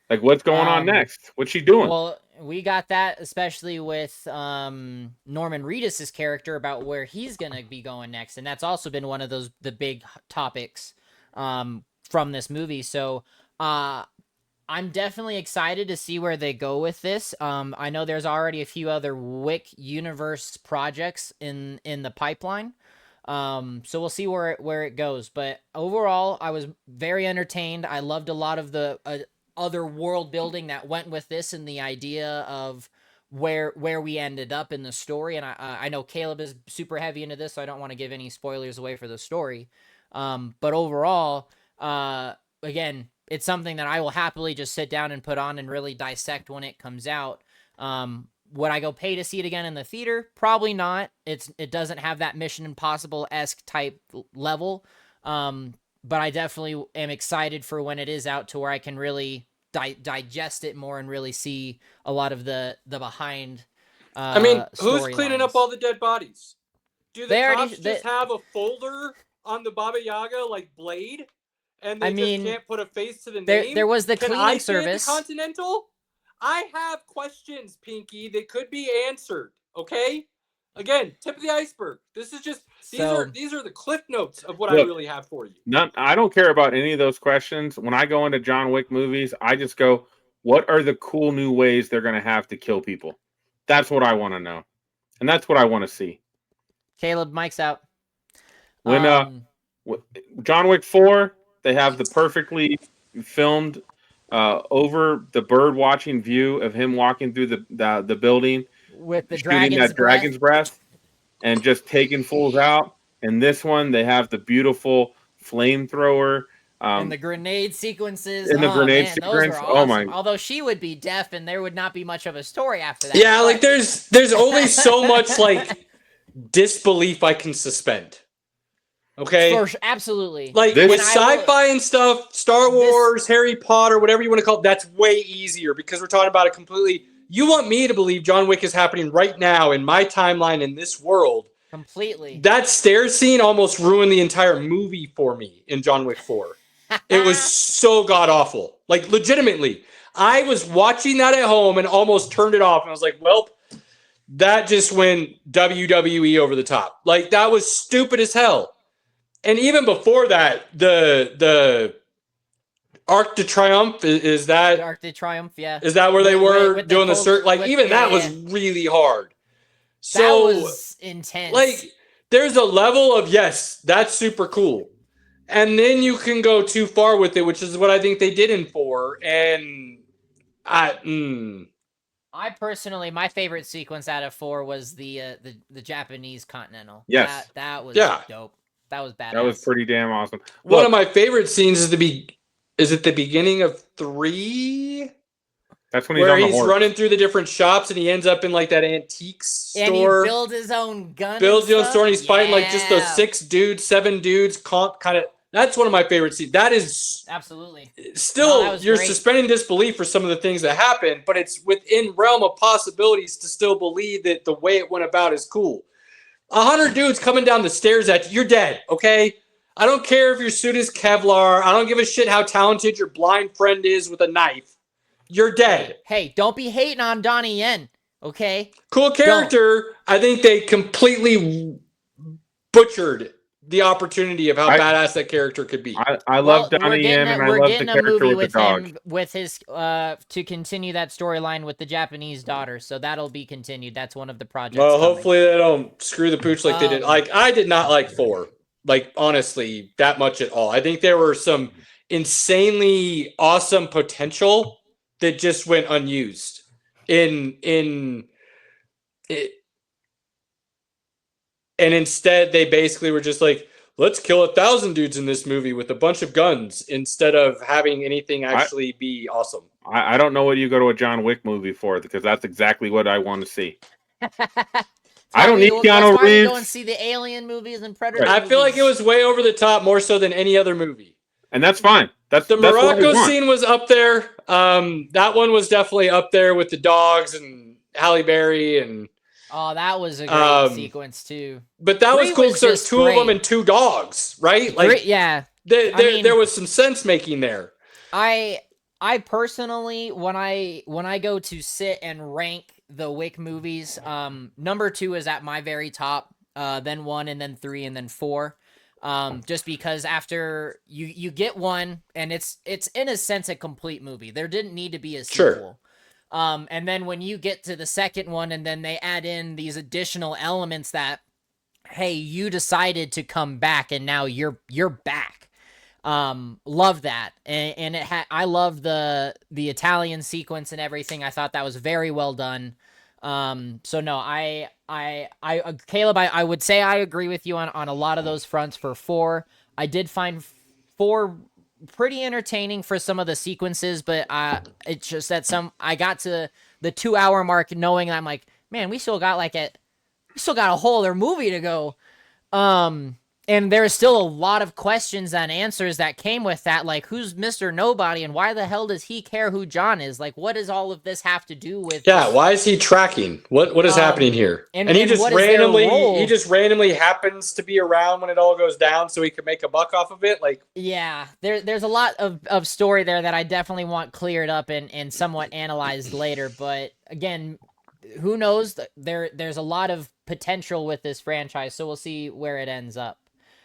Like, what's going on next? What's she doing? Well, we got that especially with Norman Reedus' character about where he's going to be going next. And that's also been one of the big topics from this movie. So I'm definitely excited to see where they go with this. I know there's already a few other Wick universe projects in the pipeline. So we'll see where it goes. But overall, I was very entertained. I loved a lot of the other world building that went with this and the idea of where we ended up in the story. And I know Caleb is super heavy into this, so I don't want to give any spoilers away for the story. But overall, again, it's something that I will happily just sit down and put on and really dissect when it comes out. Would I go pay to see it again in the theater? Probably not. It doesn't have that Mission Impossible-esque type level. But I definitely am excited for when it is out to where I can really digest it more and really see a lot of the behind. I mean, who's cleaning up all the dead bodies? Do the cops just have a folder on the Baba Yaga like Blade, and they just can't put a face to the name? There was the cleaning service. The Continental. I have questions, Pinky, that could be answered. Okay. Again, tip of the iceberg. This is just these are the cliff notes of what I really have for you. I don't care about any of those questions. When I go into John Wick movies, I just go, what are the cool new ways they're going to have to kill people? That's what I want to know. And that's what I want to see. Caleb, mic's out. When John Wick 4, they have the perfectly filmed over the bird watching view of him walking through the building with the dragon's breath and just taking fools out. And this one, they have the beautiful flamethrower and the grenade sequences. And the grenade sequence. Awesome. Oh my! Although she would be deaf, and there would not be much of a story after that. Yeah, like there's only so much like disbelief I can suspend. Okay, absolutely. Like with sci-fi and stuff, Star Wars, Harry Potter, whatever you want to call it, that's way easier because we're talking about a completely. You want me to believe John Wick is happening right now in my timeline in this world. Completely. That stairs scene almost ruined the entire movie for me in John Wick 4. It was so god-awful. Like, legitimately. I was watching that at home and almost turned it off. And I was like, well, that just went WWE over the top. Like, that was stupid as hell. And even before that, the Arc de Triomphe, is that... Arc de Triomphe, yeah. Is that where they were doing the cert? Like, even that was really hard. So, that was intense. Like, there's a level of, yes, that's super cool. And then you can go too far with it, which is what I think they did in 4. And I personally, my favorite sequence out of 4 was the Japanese Continental. Yes. That was dope. That was badass. That was pretty damn awesome. One of my favorite scenes is at the beginning of 3? That's when he's running through the different shops and he ends up in like that antique store. And he builds his own gun. Builds his own store and he's fighting like just those 7 dudes. Kind of. That's one of my favorite scenes. That is absolutely still you're great. Suspending disbelief for some of the things that happen, but it's within realm of possibilities to still believe that the way it went about is cool. 100 dudes coming down the stairs at you, you're dead. Okay. I don't care if your suit is Kevlar. I don't give a shit how talented your blind friend is with a knife. You're dead. Hey, don't be hating on Donnie Yen, okay? Cool character. Don't. I think they completely butchered the opportunity of how badass that character could be. I love Donnie Yen, and I love the character with the dog. With his to continue that storyline with the Japanese daughter, so that'll be continued. That's one of the projects. Well, hopefully they don't screw the pooch like they did. Like I did not like 4. Like honestly, that much at all. I think there were some insanely awesome potential that just went unused in it. And instead they basically were just like, let's kill 1,000 dudes in this movie with a bunch of guns instead of having anything actually be awesome. I don't know what you go to a John Wick movie for because that's exactly what I want to see. I don't need Keanu Reeves. Go and see the Alien movies and Predator. I feel like it was way over the top, more so than any other movie. And that's fine. The Morocco scene was up there. That one was definitely up there with the dogs and Halle Berry and Oh, that was a great sequence too. But that was cool because there's two of them and two dogs, right? Like, yeah, there was some sense making there. I personally, when I go to sit and rank the Wick movies, number 2 is at my very top, then 1, and then 3, and then 4. Just because after you get 1, and it's in a sense a complete movie. There didn't need to be a sequel. Sure. And then when you get to the second one, and then they add in these additional elements that, hey, you decided to come back, and now you're back. Love that, and I love the Italian sequence and everything. I thought that was very well done. So no, Caleb, I would say I agree with you on a lot of those fronts for 4. I did find 4 pretty entertaining for some of the sequences, but it's just that I got to the 2-hour mark knowing I'm like, man, we still got a whole other movie to go. And there's still a lot of questions and answers that came with that, like who's Mr. Nobody and why the hell does he care who John is? Like, what does all of this have to do with? Yeah, why is he tracking? What is happening here? And he just randomly happens to be around when it all goes down, so he could make a buck off of it. Like, yeah, there's a lot of story there that I definitely want cleared up and somewhat analyzed later. But again, who knows? There's a lot of potential with this franchise, so we'll see where it ends up.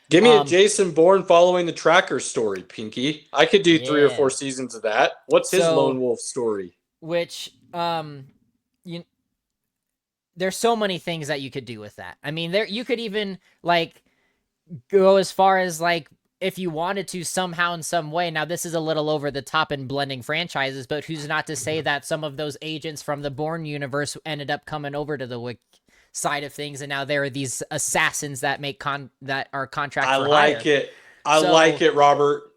Give me a Jason Bourne following the tracker story, Pinky. I could do 3 or 4 seasons of that. What's his lone wolf story? Which, there's so many things that you could do with that. I mean, you could even like go as far as like if you wanted to somehow in some way. Now, this is a little over the top in blending franchises, but who's not to say that some of those agents from the Bourne universe ended up coming over to the Wick side of things, and now there are these assassins that that are contract for hire. I like it, Robert.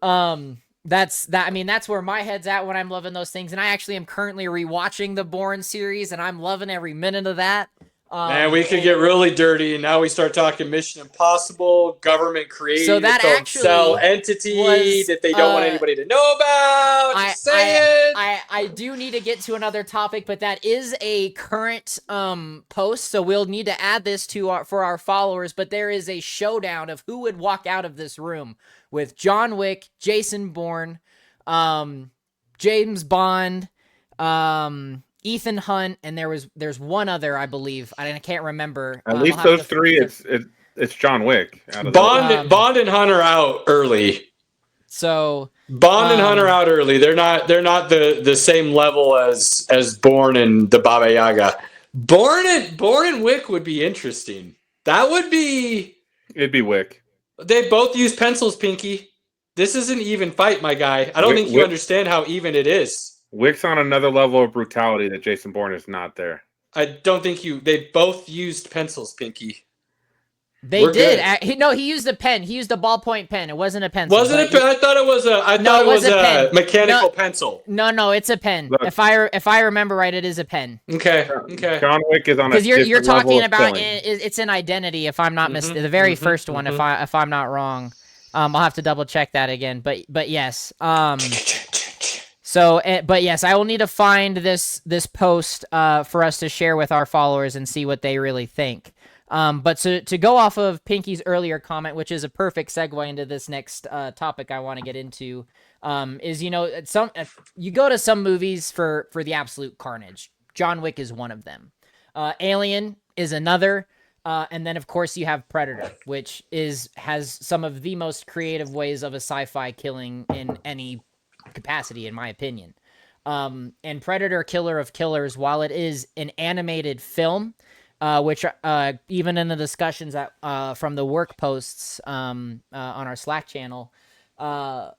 That's where my head's at when I'm loving those things, and I actually am currently rewatching the Bourne series, and I'm loving every minute of that. Man, we could get really dirty, and now we start talking Mission Impossible, government created so that its own cell entity that they don't want anybody to know about. I do need to get to another topic, but that is a current post, so we'll need to add this for our followers. But there is a showdown of who would walk out of this room with John Wick, Jason Bourne, James Bond, Ethan Hunt, and there's one other, I believe. I can't remember. At least those 3, it's John Wick. Bond and Hunt are out early. So Bond and Hunt are out early. They're not the same level as Bourne and the Baba Yaga. Bourne and Wick would be interesting. It'd be Wick. They both use pencils, Pinky. This is an even fight, my guy. I don't think you understand how even it is. Wick's on another level of brutality that Jason Bourne is not there. I don't think they both used pencils, Pinky. They did. He used a pen. He used a ballpoint pen. It wasn't a pencil. Wasn't it? I thought it was a mechanical pencil. No, it's a pen. Look, if I remember right, it is a pen. Okay. John Wick is on a because you're talking about it's an identity. If I'm not mistaken, the very first one. If I'm not wrong, I'll have to double check that again. But yes. So, but yes, I will need to find this post for us to share with our followers and see what they really think. But to go off of Pinky's earlier comment, which is a perfect segue into this next topic I want to get into, is you go to some movies for the absolute carnage. John Wick is one of them. Alien is another. And then, of course, you have Predator, which has some of the most creative ways of a sci-fi killing in any capacity, in my opinion. And Predator, Killer of Killers, while it is an animated film, which even in the discussions from the work posts on our Slack channel, a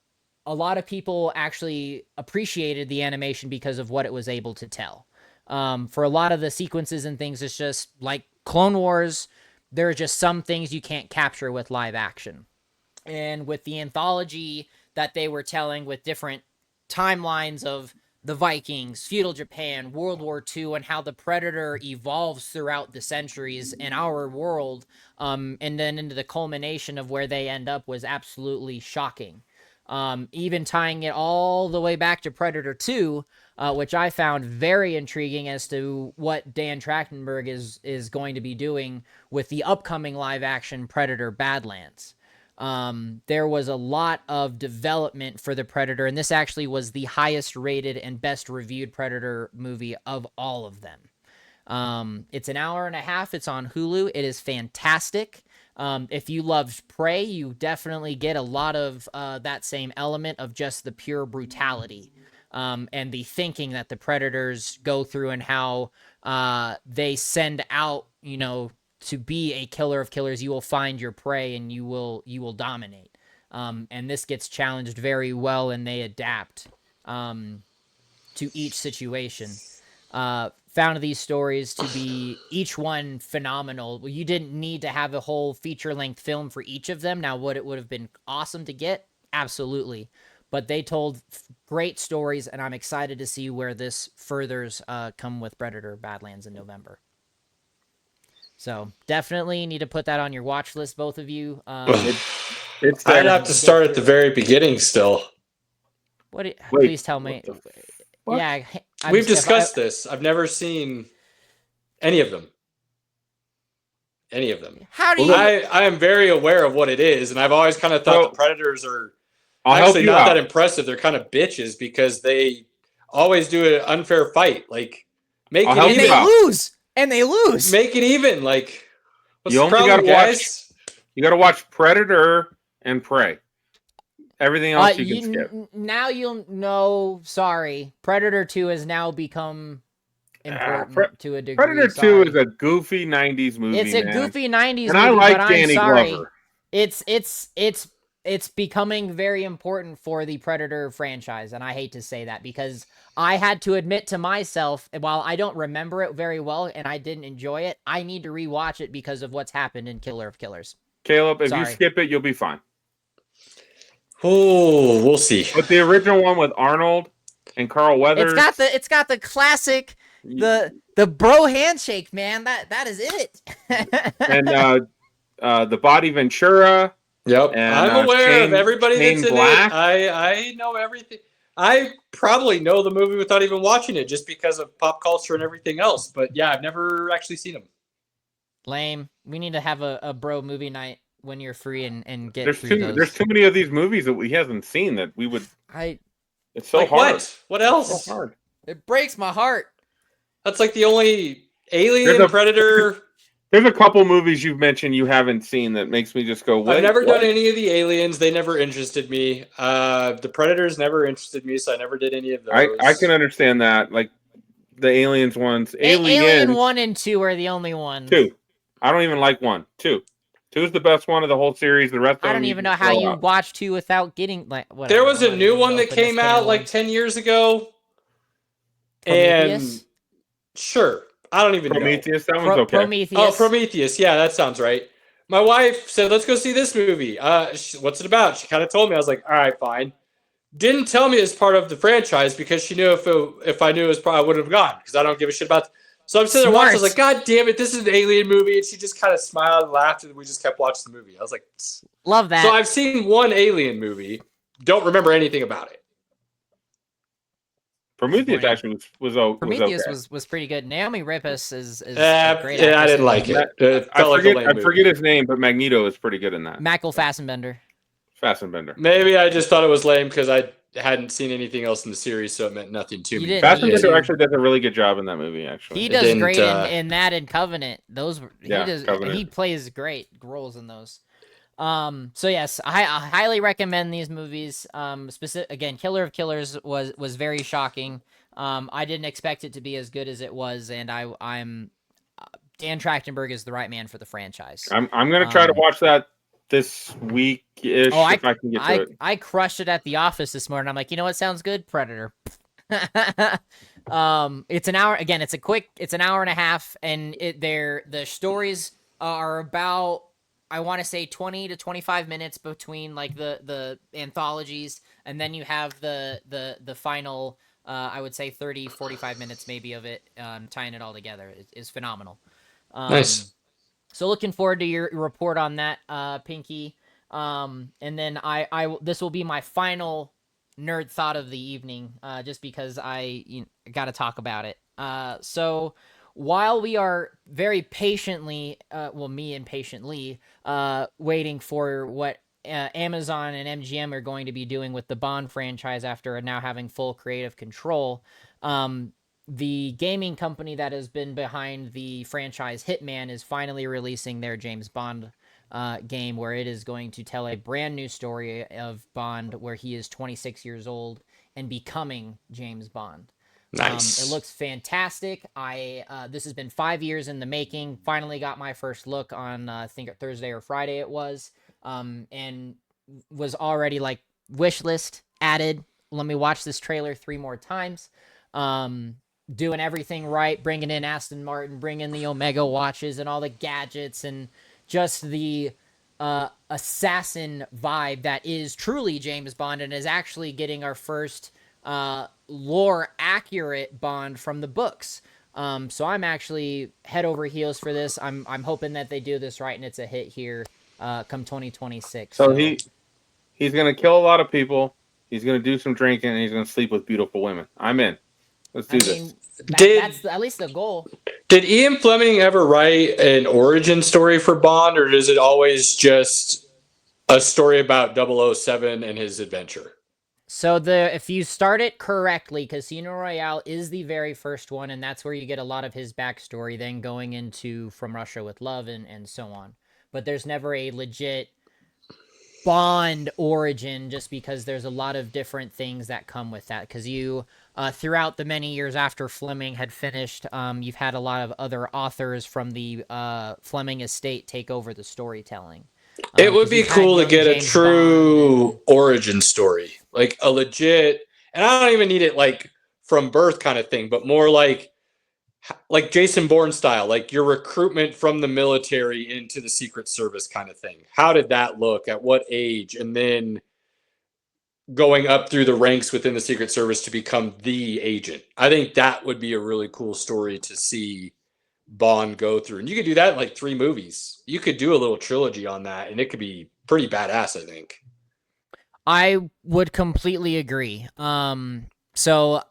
lot of people actually appreciated the animation because of what it was able to tell. For a lot of the sequences and things, it's just like Clone Wars. There are just some things you can't capture with live action. And with the anthology that they were telling with different timelines of the Vikings, feudal Japan, World War II, and how the Predator evolves throughout the centuries in our world, and then into the culmination of where they end up was absolutely shocking. even tying it all the way back to Predator 2, which I found very intriguing as to what Dan Trachtenberg is going to be doing with the upcoming live-action Predator Badlands. There was a lot of development for the Predator, and this actually was the highest rated and best reviewed Predator movie of all of them. It's an hour and a half. It's on Hulu. It is fantastic. If you loved Prey, you definitely get a lot of that same element of just the pure brutality and the thinking that the Predators go through and how they send out, to be a killer of killers. You will find your prey and you will dominate. And this gets challenged very well, and they adapt to each situation. Found these stories to be each one phenomenal. You didn't need to have a whole feature-length film for each of them. Now, would it would have been awesome to get? Absolutely. But they told great stories, and I'm excited to see where this furthers come with Predator Badlands in November. So definitely need to put that on your watch list, both of you. I'd have to start at the very beginning still. Please tell me. Yeah, we've discussed this. I've never seen any of them. How do you? I am very aware of what it is, and I've always kind of thought the Predators are actually not that impressive. They're kind of bitches because they always do an unfair fight. Like, make it even. And they lose. Make it even. Like, what's you the problem, guys? You got to watch Predator and Prey. Everything else you can skip. Now you'll know. Sorry, Predator 2 has now become important to a degree. Predator 2 is a goofy '90s movie. It's a goofy '90s and movie, I like but Danny I'm sorry. Glover. It's becoming very important for the Predator franchise, and I hate to say that because I had to admit to myself, while I don't remember it very well and I didn't enjoy it, I need to rewatch it because of what's happened in Killer of Killers. Caleb, if you skip it, you'll be fine. Oh, we'll see. But the original one with Arnold and Carl Weathers, it's got the classic the bro handshake, man. That is it. And the Body Ventura. Yep, and, I'm aware of everybody that's in Black. it. I know everything. I probably know the movie without even watching it, just because of pop culture and everything else. But yeah, I've never actually seen them. Lame. We need to have a bro movie night when you're free and get there's through those. There's too many of these movies that he hasn't seen that we would. It's so like hard. What else? It's so hard. It breaks my heart. That's like the only Alien, Predator. There's a couple movies you've mentioned you haven't seen that makes me just go, what? I've never done any of the Aliens. They never interested me. The Predators never interested me, so I never did any of those. I can understand that. Like the Aliens ones. Alien 1 and 2 are the only ones. 2. I don't even like 1. 2. 2 is the best one of the whole series. The rest of them, I don't even know how you watch 2 without getting whatever. There was a new one that came out like 10 years ago. Prometheus? And sure. I don't even Prometheus, know. That one's okay. Prometheus. Oh, Prometheus. Yeah, that sounds right. My wife said, let's go see this movie. What's it about? She kind of told me. I was like, all right, fine. Didn't tell me it's part of the franchise because she knew if I knew it was part, I would have gone because I don't give a shit about. So I'm sitting there watching. I was like, God damn it, this is an alien movie. And she just kind of smiled and laughed, and we just kept watching the movie. I was like, love that. So I've seen one alien movie. Don't remember anything about it. Prometheus actually was okay. Prometheus was pretty good. Naomi Rapace is great. Yeah, I didn't like it. I forget his name, but Magneto is pretty good in that. Michael Fassbender. Maybe I just thought it was lame because I hadn't seen anything else in the series, so it meant nothing to me. Fassbender actually does a really good job in that movie. Actually, he does great in that and Covenant. Covenant. He plays great roles in those. So yes, I highly recommend these movies. Again, Killer of Killers was very shocking. I didn't expect it to be as good as it was, and I'm Dan Trachtenberg is the right man for the franchise. I'm gonna try to watch that this week-ish if I can get to it. I crushed it at the office this morning. I'm like, you know what sounds good? Predator. It's an hour. Again, it's an hour and a half, and the stories are about, I want to say 20 to 25 minutes between like the anthologies, and then you have the final I would say 30, 45 minutes maybe of it, tying it all together is phenomenal. Nice. So looking forward to your report on that, Pinky. And then this will be my final nerd thought of the evening, just because I got to talk about it. So while we are very patiently, me impatiently, waiting for what Amazon and MGM are going to be doing with the Bond franchise after now having full creative control, the gaming company that has been behind the franchise Hitman is finally releasing their James Bond game, where it is going to tell a brand new story of Bond where he is 26 years old and becoming James Bond. Nice. It looks fantastic. This has been 5 years in the making. Finally got my first look on I think Thursday or Friday it was, and was already like wish list added. Let me watch this trailer 3 more times. Doing everything right, bringing in Aston Martin, bringing the Omega watches and all the gadgets and just the assassin vibe that is truly James Bond and is actually getting our first lore accurate Bond from the books. So I'm actually head over heels for this. I'm hoping that they do this right and it's a hit here come 2026. So he's going to kill a lot of people. He's going to do some drinking and he's going to sleep with beautiful women. I'm in. Let's do this. That's at least the goal. Did Ian Fleming ever write an origin story for Bond, or is it always just a story about 007 and his adventure? So if you start it correctly, Casino Royale is the very first one, and that's where you get a lot of his backstory, then going into From Russia with Love and so on. But there's never a legit Bond origin, just because there's a lot of different things that come with that. Because you, throughout the many years after Fleming had finished, you've had a lot of other authors from the Fleming estate take over the storytelling. It would be cool to get a true origin story, like a legit, and I don't even need it like from birth kind of thing, but more like Jason Bourne style, like your recruitment from the military into the Secret Service kind of thing. How did that look? At what age? And then going up through the ranks within the Secret Service to become the agent. I think that would be a really cool story to see Bond go through. And you could do that in like 3 movies. You could do a little trilogy on that, and it could be pretty badass, I think. I would completely agree. So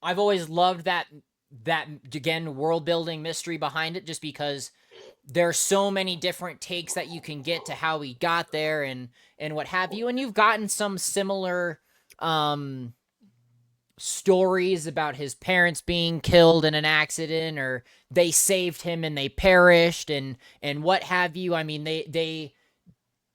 I've always loved that again, world building mystery behind it, just because there's so many different takes that you can get to how he got there and what have you. And you've gotten some similar stories about his parents being killed in an accident, or they saved him and they perished and what have you. I mean, they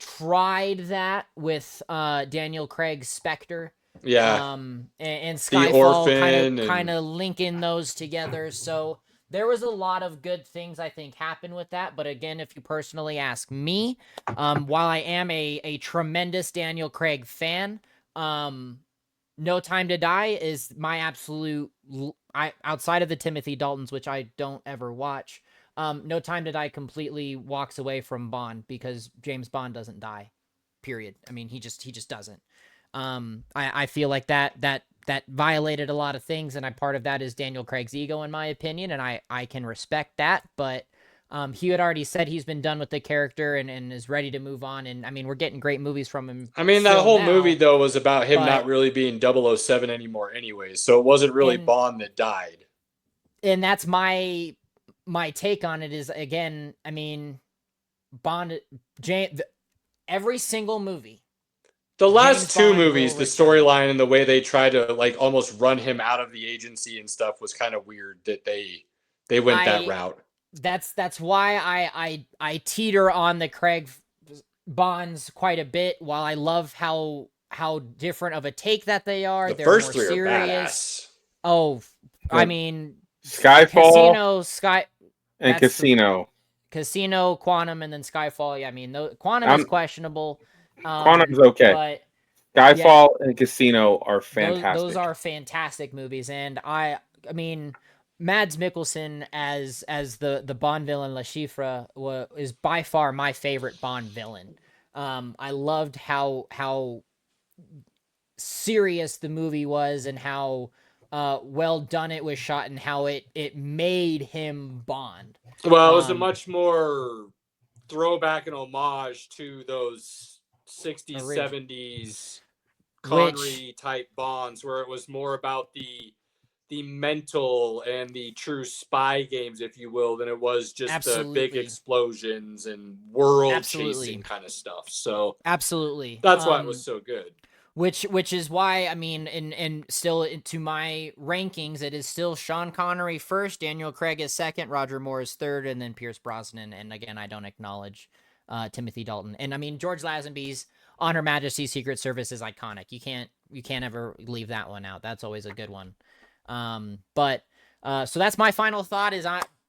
tried that with Daniel Craig's Spectre. Yeah. And Skyfall kind of linking those together. So there was a lot of good things I think happened with that. But again, if you personally ask me, while I am a tremendous Daniel Craig fan, No Time to Die is my absolute, outside of the Timothy Daltons, which I don't ever watch. No Time to Die completely walks away from Bond, because James Bond doesn't die, period. I mean, he just doesn't. I feel like that violated a lot of things, and part of that is Daniel Craig's ego, in my opinion, and I can respect that, but he had already said he's been done with the character and is ready to move on, and I mean, we're getting great movies from him. I mean, that whole movie, though, was about him not really being 007 anymore anyways, so it wasn't really Bond that died. And that's my take on it is, again, I mean, Bond, every single movie. The last 2 movies, the storyline and the way they try to like almost run him out of the agency and stuff was kind of weird that they went that route. That's why I teeter on the Craig Bonds quite a bit. While I love how different of a take that they are, they're first more 3 serious. Oh, I mean, Skyfall, Casino, Quantum, and then Skyfall. Yeah, I mean, Quantum is questionable. Quantum's okay, but Skyfall and Casino are fantastic. Those are fantastic movies, and I mean, Mads Mikkelsen as the Bond villain Le Chiffre is by far my favorite Bond villain. I loved how serious the movie was and how well done it was shot, and how it made him Bond. Well, it was a much more throwback and homage to those 60s, Orig- 70s Which Connery type Bonds, where it was more about the mental and the true spy games, if you will, than it was just the big absolutely, explosions and world chasing absolutely, kind of stuff. So absolutely. that's why it was so good. Which is why, I mean, and still to my rankings, it is still Sean Connery first, Daniel Craig is second, Roger Moore is third, and then Pierce Brosnan. And again, I don't acknowledge Timothy Dalton. And I mean, George Lazenby's On Her Majesty's Secret Service is iconic. You can't ever leave that one out. That's always a good one. So that's my final thought. Is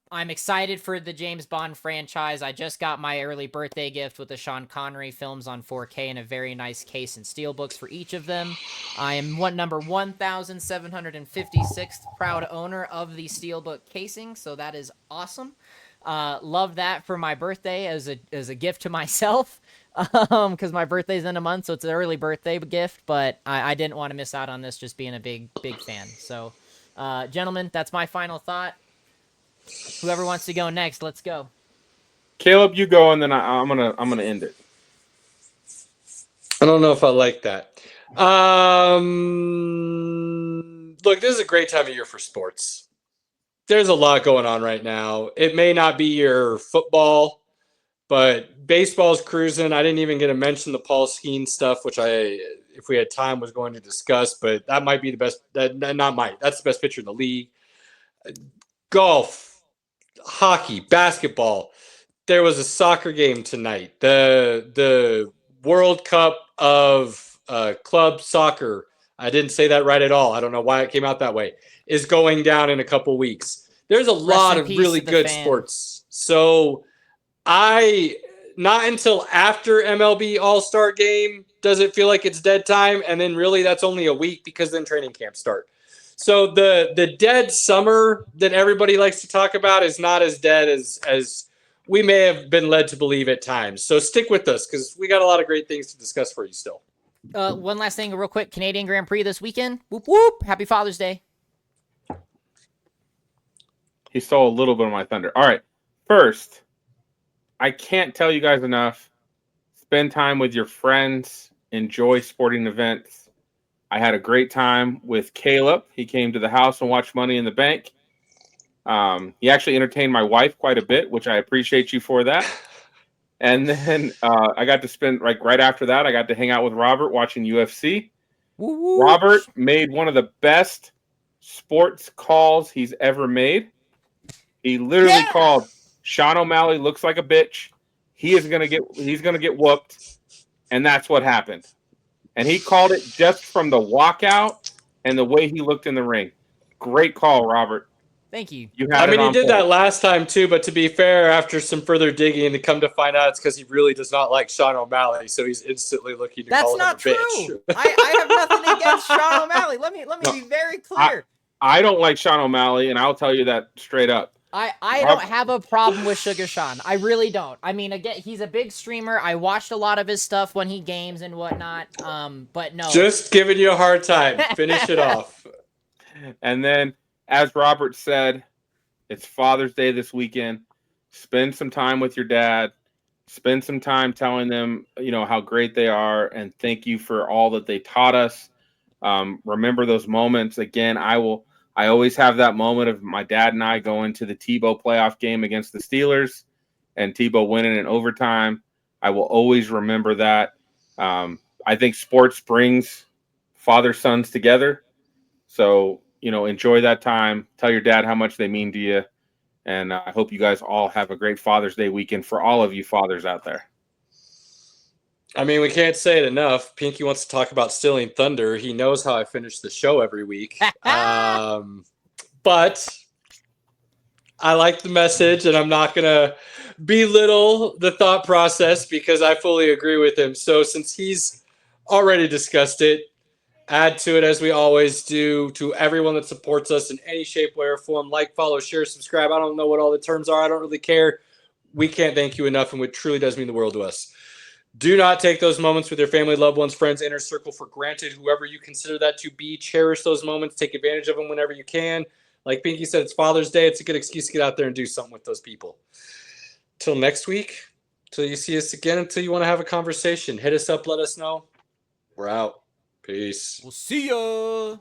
I'm excited for the James Bond franchise. I just got my early birthday gift with the Sean Connery films on 4K and a very nice case and steelbooks for each of them. I am number 1,756th proud owner of the steelbook casing, so that is awesome. Love that for my birthday as a gift to myself, because my birthday's in a month, so it's an early birthday gift. But I didn't want to miss out on this, just being a big fan. So, gentlemen, that's my final thought. Whoever wants to go next, let's go. Caleb, you go, and then I'm gonna end it. I don't know if I like that. Look, this is a great time of year for sports. There's a lot going on right now. It may not be your football, but baseball's cruising. I didn't even get to mention the Paul Skeen stuff, which if we had time, was going to discuss, but that might be the best. That's the best pitcher in the league. Golf, hockey, basketball. There was a soccer game tonight. The World Cup of club soccer, I didn't say that right at all. I don't know why it came out that way, is going down in a couple weeks. There's a lot of really good sports. So not until after MLB All-Star Game does it feel like it's dead time. And then really that's only a week, because then training camps start. So the dead summer that everybody likes to talk about is not as dead as we may have been led to believe at times. So stick with us, because we got a lot of great things to discuss for you still. One last thing real quick. Canadian Grand Prix this weekend. Whoop, whoop. Happy Father's Day. He stole a little bit of my thunder. All right. First, I can't tell you guys enough. Spend time with your friends. Enjoy sporting events. I had a great time with Caleb. He came to the house and watched Money in the Bank. He actually entertained my wife quite a bit, which I appreciate you for that. And then I got to spend, right after that, I got to hang out with Robert watching UFC. Woo-woo. Robert made one of the best sports calls he's ever made. He literally called Sean O'Malley looks like a bitch. He's gonna get whooped, and that's what happened. And he called it just from the walkout and the way he looked in the ring. Great call, Robert. Thank you. He did that last time too, but to be fair, after some further digging, to come to find out it's because he really does not like Sean O'Malley, so he's instantly looking to call him a bitch. That's not true. I have nothing against Sean O'Malley. Let me be very clear. I don't like Sean O'Malley, and I'll tell you that straight up. I don't have a problem with Sugar Sean. I really don't. I mean, again, he's a big streamer. I watched a lot of his stuff when he games and whatnot. But no. Just giving you a hard time. Finish it off. And then, as Robert said, it's Father's Day this weekend. Spend some time with your dad. Spend some time telling them, how great they are, and thank you for all that they taught us. Remember those moments. Again, I always have that moment of my dad and I going to the Tebow playoff game against the Steelers and Tebow winning in overtime. I will always remember that. I think sports brings father-sons together. So, enjoy that time. Tell your dad how much they mean to you. And I hope you guys all have a great Father's Day weekend for all of you fathers out there. I mean, we can't say it enough. Pinky wants to talk about stealing thunder. He knows how I finish the show every week. But I like the message, and I'm not going to belittle the thought process because I fully agree with him. So since he's already discussed it, add to it as we always do. To everyone that supports us in any shape, way, or form, like, follow, share, subscribe. I don't know what all the terms are. I don't really care. We can't thank you enough, and it truly does mean the world to us. Do not take those moments with your family, loved ones, friends, inner circle for granted. Whoever you consider that to be, cherish those moments. Take advantage of them whenever you can. Like Pinky said, it's Father's Day. It's a good excuse to get out there and do something with those people. Till next week, Till you see us again, until you want to have a conversation, hit us up, let us know. We're out. Peace. We'll see ya.